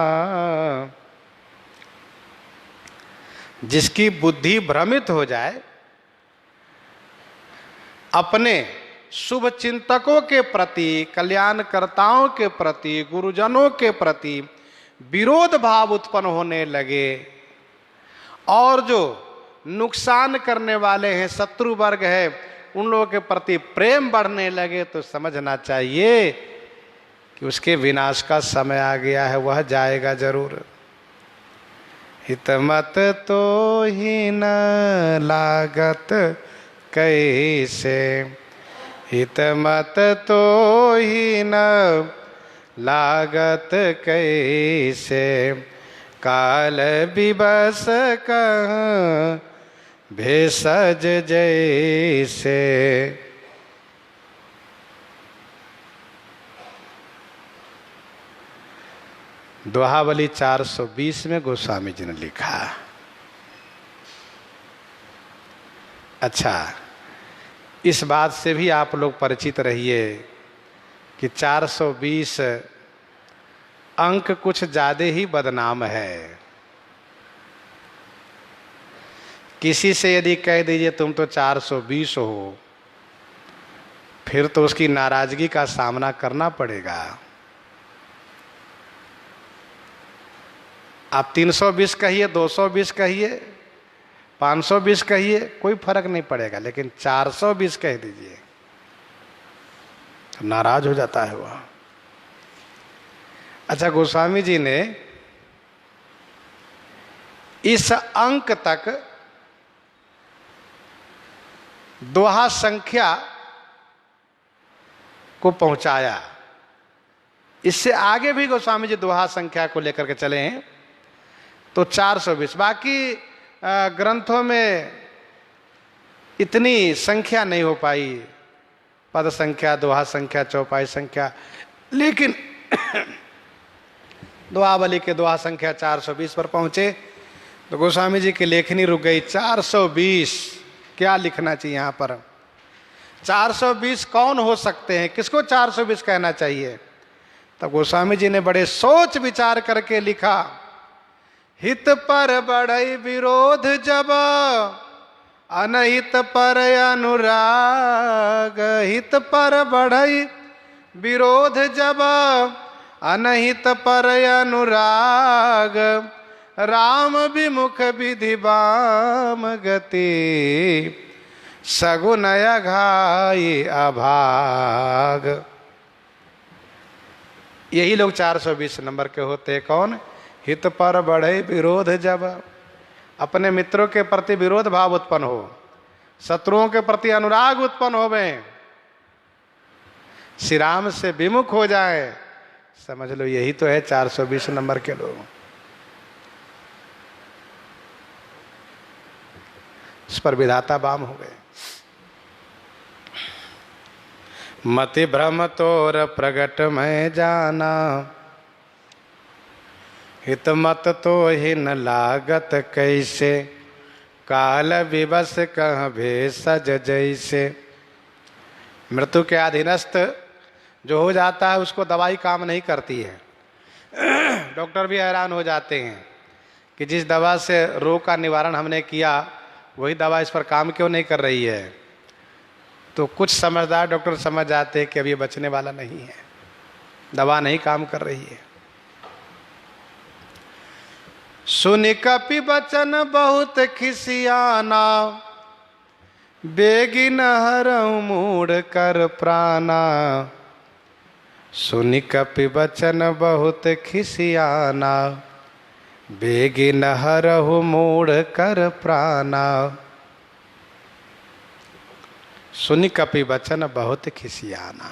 जिसकी बुद्धि भ्रमित हो जाए, अपने शुभ चिंतकों के प्रति, कल्याणकर्ताओं के प्रति, गुरुजनों के प्रति विरोध भाव उत्पन्न होने लगे, और जो नुकसान करने वाले हैं, शत्रु वर्ग है, उन लोगों के प्रति प्रेम बढ़ने लगे, तो समझना चाहिए कि उसके विनाश का समय आ गया है, वह जाएगा जरूर। हितमत तो ही न लागत कैसे, हितमत तो ही न लागत कैसे। काल विबस कहाँ भेषज जैसे। दोहावली 420 में गोस्वामी जी ने लिखा। अच्छा, इस बात से भी आप लोग परिचित रहिए कि 420 अंक कुछ ज्यादा ही बदनाम है। किसी से यदि कह दीजिए तुम तो 420 हो, फिर तो उसकी नाराजगी का सामना करना पड़ेगा। आप 320 कहिए, 220 कहिए, 520 कहिए, कोई फर्क नहीं पड़ेगा, लेकिन 420 कह दीजिए तो नाराज हो जाता है वह। अच्छा, गोस्वामी जी ने इस अंक तक दोहा संख्या को पहुंचाया। इससे आगे भी गोस्वामी जी दोहा संख्या को लेकर के चले हैं तो 420। बाकी ग्रंथों में इतनी संख्या नहीं हो पाई, पद संख्या, दोहा संख्या, चौपाई संख्या, लेकिन दोहावली के दोहा संख्या 420 पर पहुंचे तो गोस्वामी जी की लेखनी रुक गई। 420 क्या लिखना चाहिए यहाँ पर? 420 कौन हो सकते हैं? किसको 420 कहना चाहिए? तब गोस्वामी जी ने बड़े सोच विचार करके लिखा, हित पर बढ़ई विरोध जब, अनहित पर अनुराग। हित पर बढ़ई विरोध जब, अनहित पर अनुराग। राम विमुख विधि वाम गति, सगुन अघाई अभाग। यही लोग 420 नंबर के होते हैं। कौन? हित पर बढ़े विरोध जब, अपने मित्रों के प्रति विरोध भाव उत्पन्न हो, शत्रुओं के प्रति अनुराग उत्पन्न होवे, श्री राम से विमुख हो जाए, समझ लो यही तो है 420 नंबर के लोग। इस पर विधाता बाम हो गए। मति भ्रम तोर प्रगट में जाना, हित मत तो ही न लागत कैसे। काल विवश कह भेषज जैसे। मृत्यु के अधीनस्थ जो हो जाता है उसको दवाई काम नहीं करती है। डॉक्टर भी हैरान हो जाते हैं कि जिस दवा से रोग का निवारण हमने किया वही दवा इस पर काम क्यों नहीं कर रही है। तो कुछ समझदार डॉक्टर समझ जाते हैं कि अब ये बचने वाला नहीं है, दवा नहीं काम कर रही है। सुनि कपि बचन बहुत खिसियाना, बेगी न हरऊ मूढ़ कर प्राणा। सुनि कपि बचन बहुत खिसियाना, बेगी न हरऊ मूढ़ कर प्राणा। सुनि कपि वचन बहुत खिसियाना।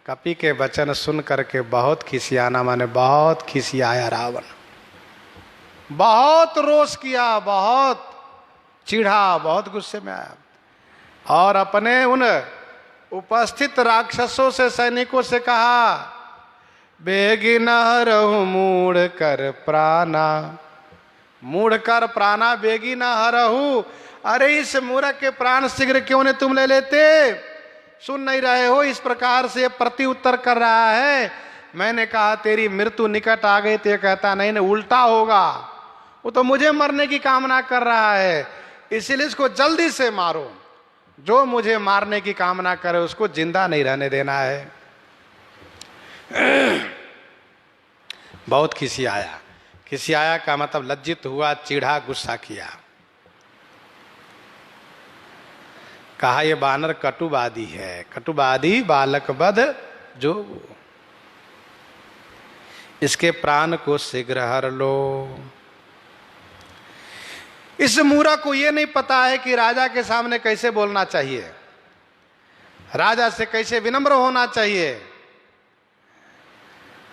कपि के वचन सुन करके बहुत खिसियाना, माने बहुत खिसियाया रावण, बहुत रोष किया, बहुत चिढ़ा, बहुत गुस्से में आया और अपने उन उपस्थित राक्षसों से, सैनिकों से कहा, बेगी न हरहु मूढ़ कर प्राणा। मूढ़ कर प्राणा बेगी न हरहु। अरे इस मूर्ख के प्राण शीघ्र क्यों ने तुम ले लेते? सुन नहीं रहे हो? इस प्रकार से प्रति उत्तर कर रहा है। मैंने कहा तेरी मृत्यु निकट आ गई, तो ये कहता नहीं नहीं उल्टा होगा, वो तो मुझे मरने की कामना कर रहा है, इसीलिए इसको जल्दी से मारो। जो मुझे मारने की कामना करे उसको जिंदा नहीं रहने देना है। बहुत खिसियाया। खिसियाया का मतलब लज्जित हुआ, चिढ़ा, गुस्सा किया। कहा ये बानर कटुवादी है, कटुवादी बालक वध जो, इसके प्राण को शीघ्र हर लो। इस मूर्ख को यह नहीं पता है कि राजा के सामने कैसे बोलना चाहिए, राजा से कैसे विनम्र होना चाहिए।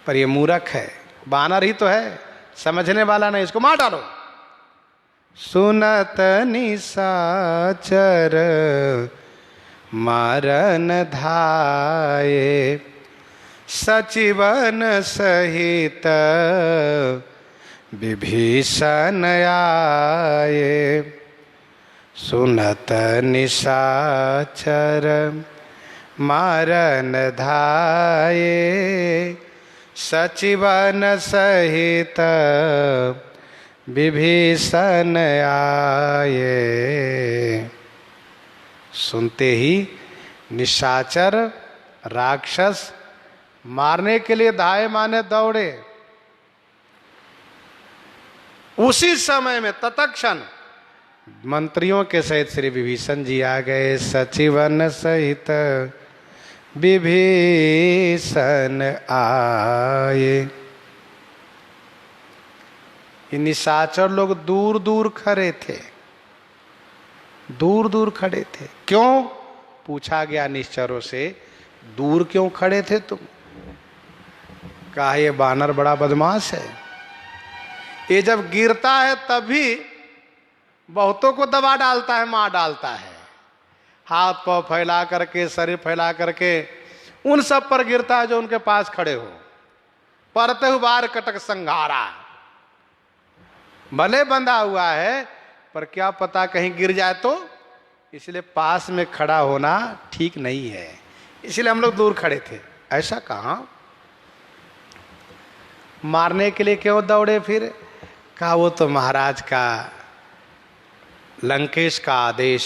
पर ये मूर्ख है, बानर ही तो है, समझने वाला नहीं। इसको मार डालो। सुनत निशाचर मारन धाये, सचिवन सहित विभीषण आए। सुनत निशाचर मारन धाये, सचिवन सहित विभीषण आए। सुनते ही निशाचर राक्षस मारने के लिए धाये माने दौड़े। उसी समय में तत्क्षण मंत्रियों के सहित श्री विभीषण जी आ गए। सचिवन सहित विभीषण आए। ये निशाचर लोग दूर दूर खड़े थे, दूर दूर खड़े थे। क्यों? पूछा गया निश्चरों से, दूर क्यों खड़े थे तुम? कहा ये बानर बड़ा बदमाश है, ये जब गिरता है तभी बहुतों को दबा डालता है, मार डालता है। हाथ पांव फैला करके, शरीर फैला करके उन सब पर गिरता है जो उनके पास खड़े हो। परते बार कटक संघारा, भले बंधा हुआ है पर क्या पता कहीं गिर जाए तो, इसलिए पास में खड़ा होना ठीक नहीं है, इसलिए हम लोग दूर खड़े थे। ऐसा कहाँ? मारने के लिए क्यों दौड़े फिर? कहा वो तो महाराज का, लंकेश का आदेश।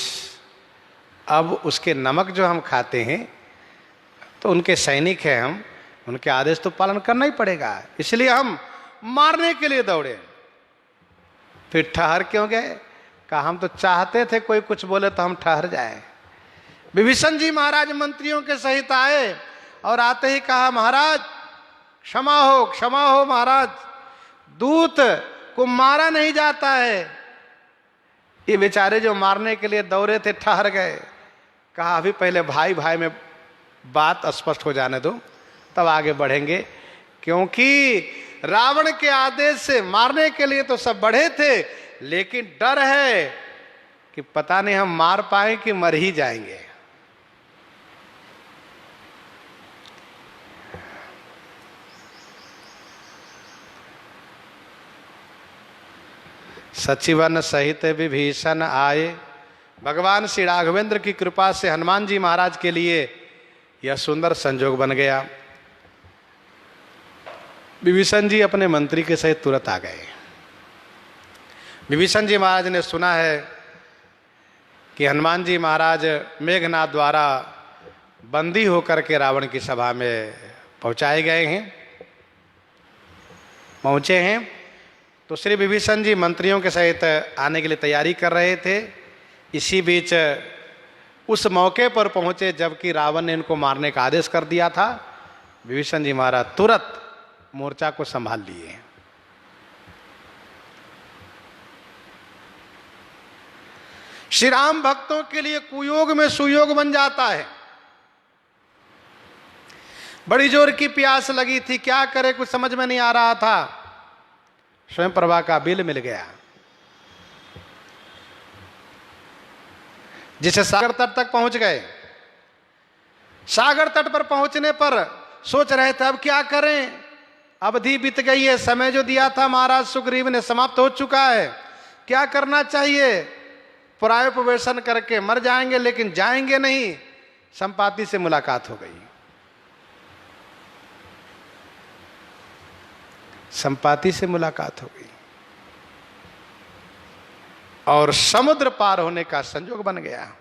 अब उसके नमक जो हम खाते हैं तो उनके सैनिक हैं हम, उनके आदेश तो पालन करना ही पड़ेगा, इसलिए हम मारने के लिए दौड़े। फिर ठहर क्यों गए? कहा हम तो चाहते थे कोई कुछ बोले तो हम ठहर जाए। विभीषण जी महाराज मंत्रियों के सहित आए और आते ही कहा महाराज क्षमा हो, क्षमा हो महाराज, दूत को मारा नहीं जाता है। ये बेचारे जो मारने के लिए दौड़े थे ठहर गए। कहा अभी पहले भाई भाई में बात स्पष्ट हो जाने दो, तब आगे बढ़ेंगे, क्योंकि रावण के आदेश से मारने के लिए तो सब बढ़े थे, लेकिन डर है कि पता नहीं हम मार पाए कि मर ही जाएंगे। सचिवन सहित विभीषण आए। भगवान श्री राघवेंद्र की कृपा से हनुमान जी महाराज के लिए यह सुंदर संजोग बन गया। विभीषण जी अपने मंत्री के सहित तुरंत आ गए। विभीषण जी महाराज ने सुना है कि हनुमान जी महाराज मेघनाद द्वारा बंदी होकर के रावण की सभा में पहुंचाए गए हैं, पहुंचे हैं। तो श्री विभीषण जी मंत्रियों के सहित आने के लिए तैयारी कर रहे थे। इसी बीच उस मौके पर पहुंचे जबकि रावण ने इनको मारने का आदेश कर दिया था। विभीषण जी महाराज तुरंत मोर्चा को संभाल लिए। श्री राम भक्तों के लिए कुयोग में सुयोग बन जाता है। बड़ी जोर की प्यास लगी थी, क्या करे कुछ समझ में नहीं आ रहा था। स्वयं प्रभा का बिल मिल गया, जिसे सागर तट तक पहुंच गए। सागर तट पर पहुंचने पर सोच रहे थे अब क्या करें, अवधि बीत गई है, समय जो दिया था महाराज सुग्रीव ने समाप्त हो चुका है, क्या करना चाहिए। प्रायोपवेशन करके मर जाएंगे लेकिन जाएंगे नहीं। संपाति से मुलाकात हो गई। संपाति से मुलाकात हो गई और समुद्र पार होने का संयोग बन गया।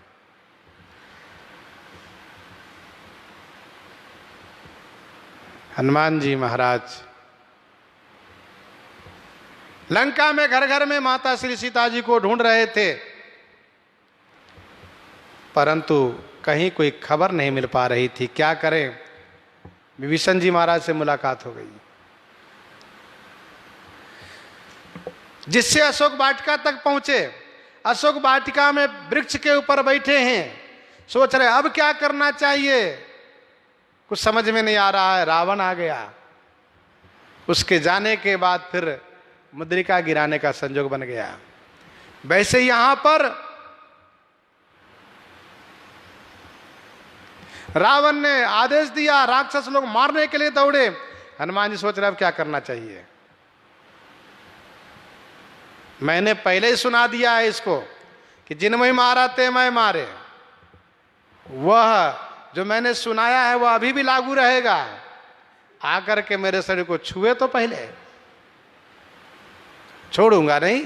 हनुमान जी महाराज लंका में घर घर में माता श्री सीता जी को ढूंढ रहे थे, परंतु कहीं कोई खबर नहीं मिल पा रही थी। क्या करें? विभीषण जी महाराज से मुलाकात हो गई, जिससे अशोक वाटिका तक पहुंचे। अशोक वाटिका में वृक्ष के ऊपर बैठे हैं, सोच रहे अब क्या करना चाहिए, कुछ समझ में नहीं आ रहा है। रावण आ गया। उसके जाने के बाद फिर मुद्रिका गिराने का संयोग बन गया। वैसे यहां पर रावण ने आदेश दिया, राक्षस लोग मारने के लिए दौड़े। हनुमान जी सोच रहे अब क्या करना चाहिए। मैंने पहले ही सुना दिया है इसको कि जिनमें मारा ते मैं मारे, वह जो मैंने सुनाया है वह अभी भी लागू रहेगा। आकर के मेरे शरीर को छुए तो पहले, छोड़ूंगा नहीं।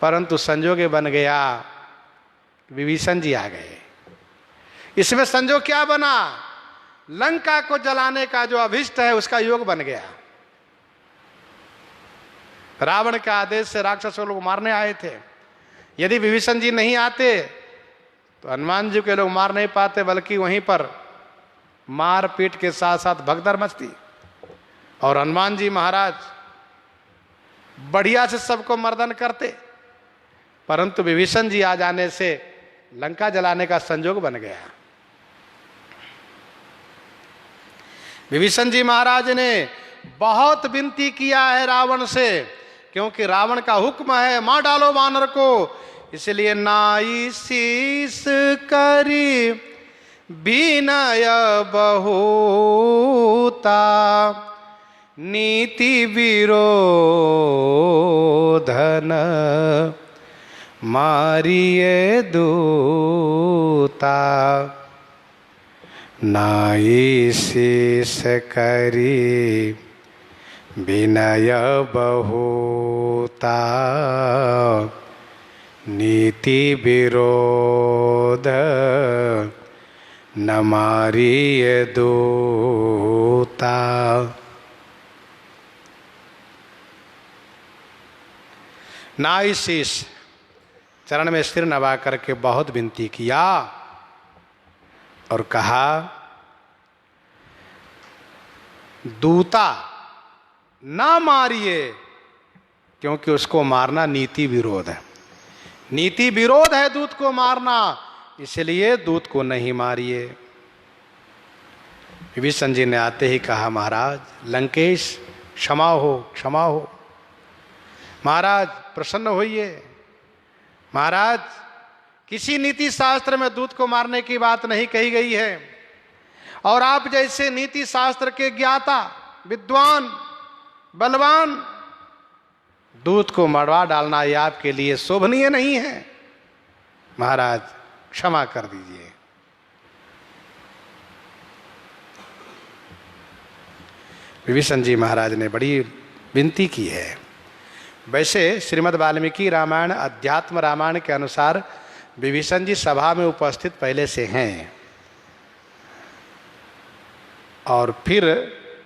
परंतु संजोग ये बन गया, विभीषण जी आ गए। इसमें संजोग क्या बना? लंका को जलाने का जो अभिष्ट है उसका योग बन गया। रावण के आदेश से राक्षसों लोग मारने आए थे। यदि विभीषण जी नहीं आते तो हनुमान जी के लोग मार नहीं पाते, बल्कि वहीं पर मार पीट के साथ साथ भगदड़ मचती और हनुमान जी महाराज बढ़िया से सबको मर्दन करते। परंतु विभीषण जी आ जाने से लंका जलाने का संजोग बन गया। विभीषण जी महाराज ने बहुत विनती किया है रावण से, क्योंकि रावण का हुक्म है मार डालो वानर को। इसलिए नाई शीस करी विनय बहुता, नीति विरोधन मारिये दूता। नाई शीस करी विनय बहुता, नीति विरोध न मारिये दूता। नाई शीस चरण में सिर नवा करके बहुत विनती किया और कहा, दूता ना मारिए, क्योंकि उसको मारना नीति विरोध है। नीति विरोध है दूत को मारना, इसलिए दूत को नहीं मारिए। विभीषण जी ने आते ही कहा, महाराज लंकेश क्षमा हो, क्षमा हो। महाराज प्रसन्न होइए। महाराज किसी नीति शास्त्र में दूत को मारने की बात नहीं कही गई है, और आप जैसे नीति शास्त्र के ज्ञाता, विद्वान, बलवान, दूत को मरवा डालना ये आपके लिए शोभनीय नहीं है। महाराज क्षमा कर दीजिए। विभीषण जी महाराज ने बड़ी विनती की है। वैसे श्रीमद् वाल्मीकि रामायण अध्यात्म रामायण के अनुसार विभीषण जी सभा में उपस्थित पहले से हैं, और फिर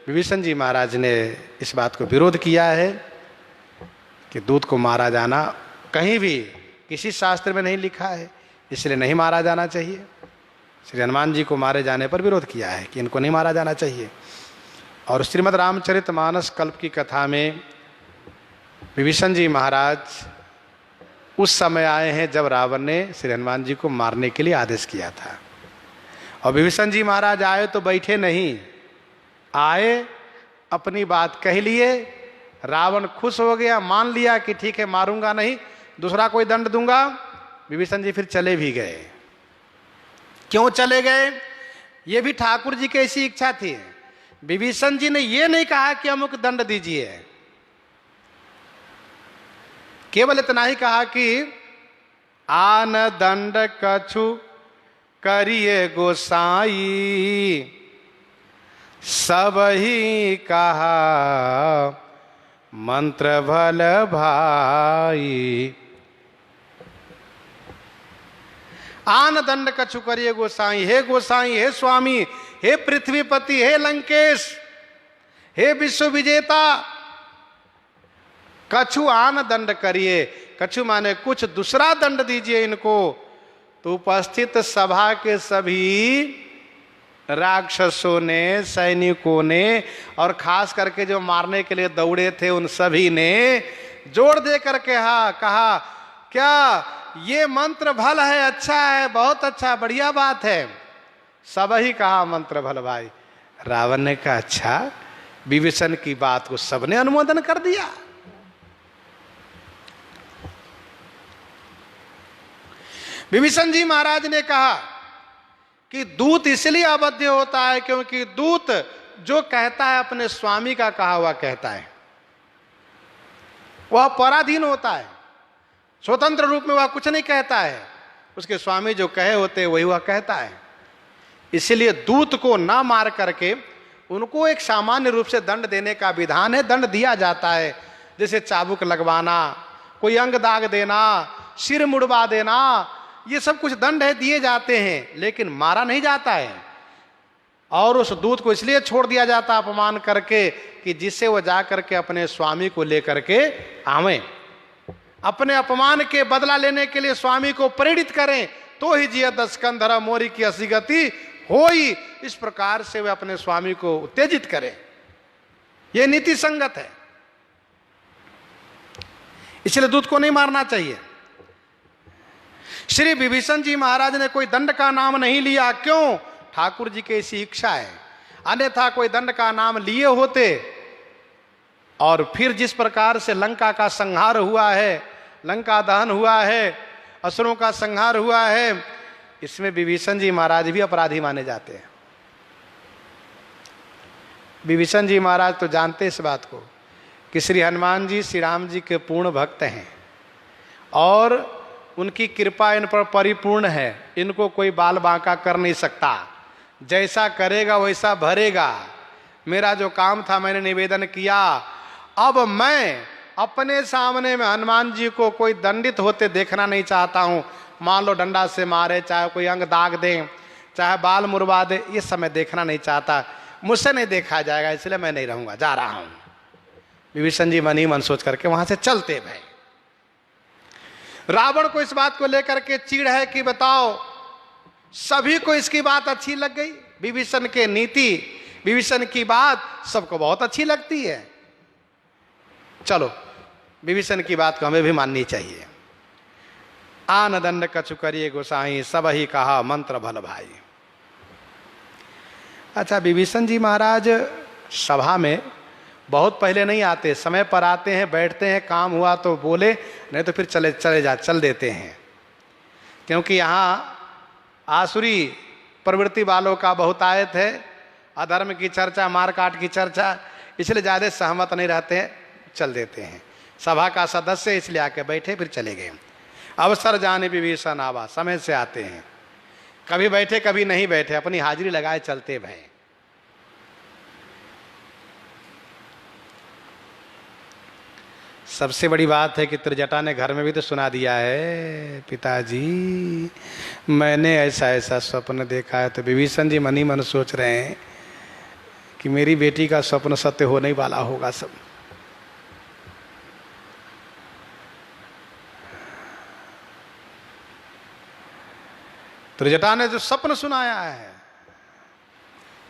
विभीषण जी महाराज ने इस बात को विरोध किया है कि दूत को मारा जाना कहीं भी किसी शास्त्र में नहीं लिखा है, इसलिए नहीं मारा जाना चाहिए। श्री हनुमान जी को मारे जाने पर विरोध किया है कि इनको नहीं मारा जाना चाहिए। और श्रीमद् रामचरितमानस कल्प की कथा में विभीषण जी महाराज उस समय आए हैं जब रावण ने श्री हनुमान जी को मारने के लिए आदेश किया था। और विभीषण जी महाराज आए तो बैठे नहीं, आए अपनी बात कह लिए। रावण खुश हो गया, मान लिया कि ठीक है मारूंगा नहीं, दूसरा कोई दंड दूंगा। विभीषण जी फिर चले भी गए। क्यों चले गए? ये भी ठाकुर जी की ऐसी इच्छा थी। विभीषण जी ने ये नहीं कहा कि अमुक दंड दीजिए, केवल इतना ही कहा कि आन दंड कछु करिए गोसाई, सब ही कहा मंत्र भल भाई। आन दंड कछु करिए गोसाई, हे गोसाई, हे स्वामी, हे पृथ्वीपति, हे लंकेश, हे विश्व विजेता, कछु आन दंड करिए। कछु माने कुछ दूसरा दंड दीजिए इनको। तो उपस्थित सभा के सभी राक्षसों ने, सैनिकों ने, और खास करके जो मारने के लिए दौड़े थे उन सभी ने जोर दे करके कहा, क्या ये मंत्र भल है? अच्छा है, बहुत अच्छा, बढ़िया बात है। सब ही कहा मंत्र भल भाई। रावण ने कहा अच्छा। विभीषण की बात को सबने अनुमोदन कर दिया। विभीषण जी महाराज ने कहा कि दूत इसलिए अवध्य होता है क्योंकि दूत जो कहता है अपने स्वामी का कहा हुआ कहता है, वह पराधीन होता है। स्वतंत्र रूप में वह कुछ नहीं कहता है, उसके स्वामी जो कहे होते वही वह कहता है। इसलिए दूत को ना मार करके उनको एक सामान्य रूप से दंड देने का विधान है, दंड दिया जाता है। जैसे चाबुक लगवाना, कोई अंग दाग देना, सिर मुड़वा देना, ये सब कुछ दंड है, दिए जाते हैं, लेकिन मारा नहीं जाता है। और उस दूत को इसलिए छोड़ दिया जाता अपमान करके कि जिससे वो जा करके अपने स्वामी को लेकर के आवे, अपने अपमान के बदला लेने के लिए स्वामी को प्रेरित करें, तो ही जियत स्कंधर मोरी की असी गति होई। इस प्रकार से वे अपने स्वामी को उत्तेजित करें, यह नीति संगत है। इसलिए दूत को नहीं मारना चाहिए। श्री विभीषण जी महाराज ने कोई दंड का नाम नहीं लिया, क्यों? ठाकुर जी की ऐसी इच्छा है, अन्यथा कोई दंड का नाम लिए होते। और फिर जिस प्रकार से लंका का संहार हुआ है, लंका दहन हुआ है, असुरों का संहार हुआ है, इसमें विभीषण जी महाराज भी अपराधी माने जाते हैं। विभीषण जी महाराज तो जानते इस बात को कि श्री हनुमान जी श्री राम जी के पूर्ण भक्त हैं और उनकी कृपा इन पर परिपूर्ण है, इनको कोई बाल बांका कर नहीं सकता, जैसा करेगा वैसा भरेगा। मेरा जो काम था मैंने निवेदन किया, अब मैं अपने सामने में हनुमान जी को कोई दंडित होते देखना नहीं चाहता हूँ। मान लो डंडा से मारे, चाहे कोई अंग दाग दे, चाहे बाल मुड़वा दे, ये सब मैं देखना नहीं चाहता, मुझसे नहीं देखा जाएगा, इसलिए मैं नहीं रहूंगा, जा रहा हूं। विभीषण जी मन ही मन सोच करके वहां से चलते भय। रावण को इस बात को लेकर के चिढ़ है कि बताओ, सभी को इसकी बात अच्छी लग गई, विभीषण के नीति, विभीषण की बात सबको बहुत अच्छी लगती है। चलो, विभीषण की बात को हमें भी माननी चाहिए। आन दंड कछु करिए गोसाई, सब ही कहा मंत्र भल भाई। अच्छा, विभीषण जी महाराज सभा में बहुत पहले नहीं आते, समय पर आते हैं, बैठते हैं, काम हुआ तो बोले, नहीं तो फिर चल देते हैं। क्योंकि यहाँ आसुरी प्रवृत्ति वालों का बहुतायत है, अधर्म की चर्चा, मारकाट की चर्चा, इसलिए ज़्यादा सहमत नहीं रहते हैं, चल देते हैं। सभा का सदस्य इसलिए आके बैठे, फिर चले गए। अवसर जाने विभीषण आवा, समय से आते हैं, कभी बैठे कभी नहीं बैठे, अपनी हाजिरी लगाए चलते भय। सबसे बड़ी बात है कि त्रिजटा ने घर में भी तो सुना दिया है, पिताजी मैंने ऐसा ऐसा स्वप्न देखा है। तो विभीषण जी मन ही मन सोच रहे हैं कि मेरी बेटी का स्वप्न सत्य होने वाला होगा सब। त्रिजटा ने जो सपन सुनाया है,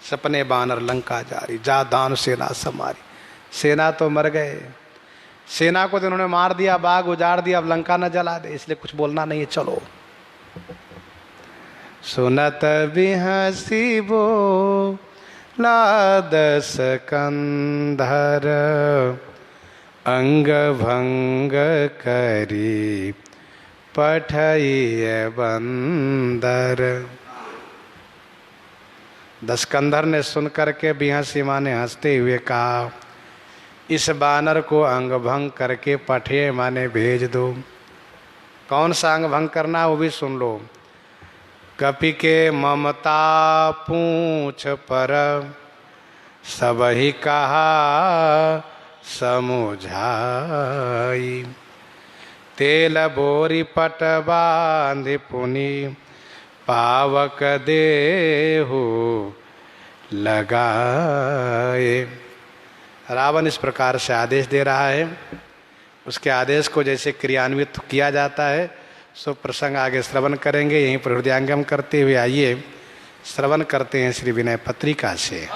सपने बानर लंका जारी, जा दान सेना समारी। सेना तो मर गए, सेना को तो उन्होंने मार दिया, बाग उजाड़ दिया, अब लंका न जला दे, इसलिए कुछ बोलना नहीं है। चलो, सुनत बिहसी बो लादस कंधर, अंग भंग करी पठइय बंदर। दस्कंधर ने सुन करके बिहसी माँ ने हंसते हुए कहा, इस बानर को अंग भंग करके पठिए माने भेज दो। कौन सा अंग भंग करना वो भी सुन लो। कपि के ममता पूछ पर, सब ही कहा समुझाई। तेल बोरी पट बांध पुनि, पावक देहु लगाए। रावण इस प्रकार से आदेश दे रहा है, उसके आदेश को जैसे क्रियान्वित किया जाता है सो प्रसंग आगे श्रवण करेंगे। यहीं पर हृदयांगम करते हुए आइए श्रवण करते हैं श्री विनय पत्रिका से।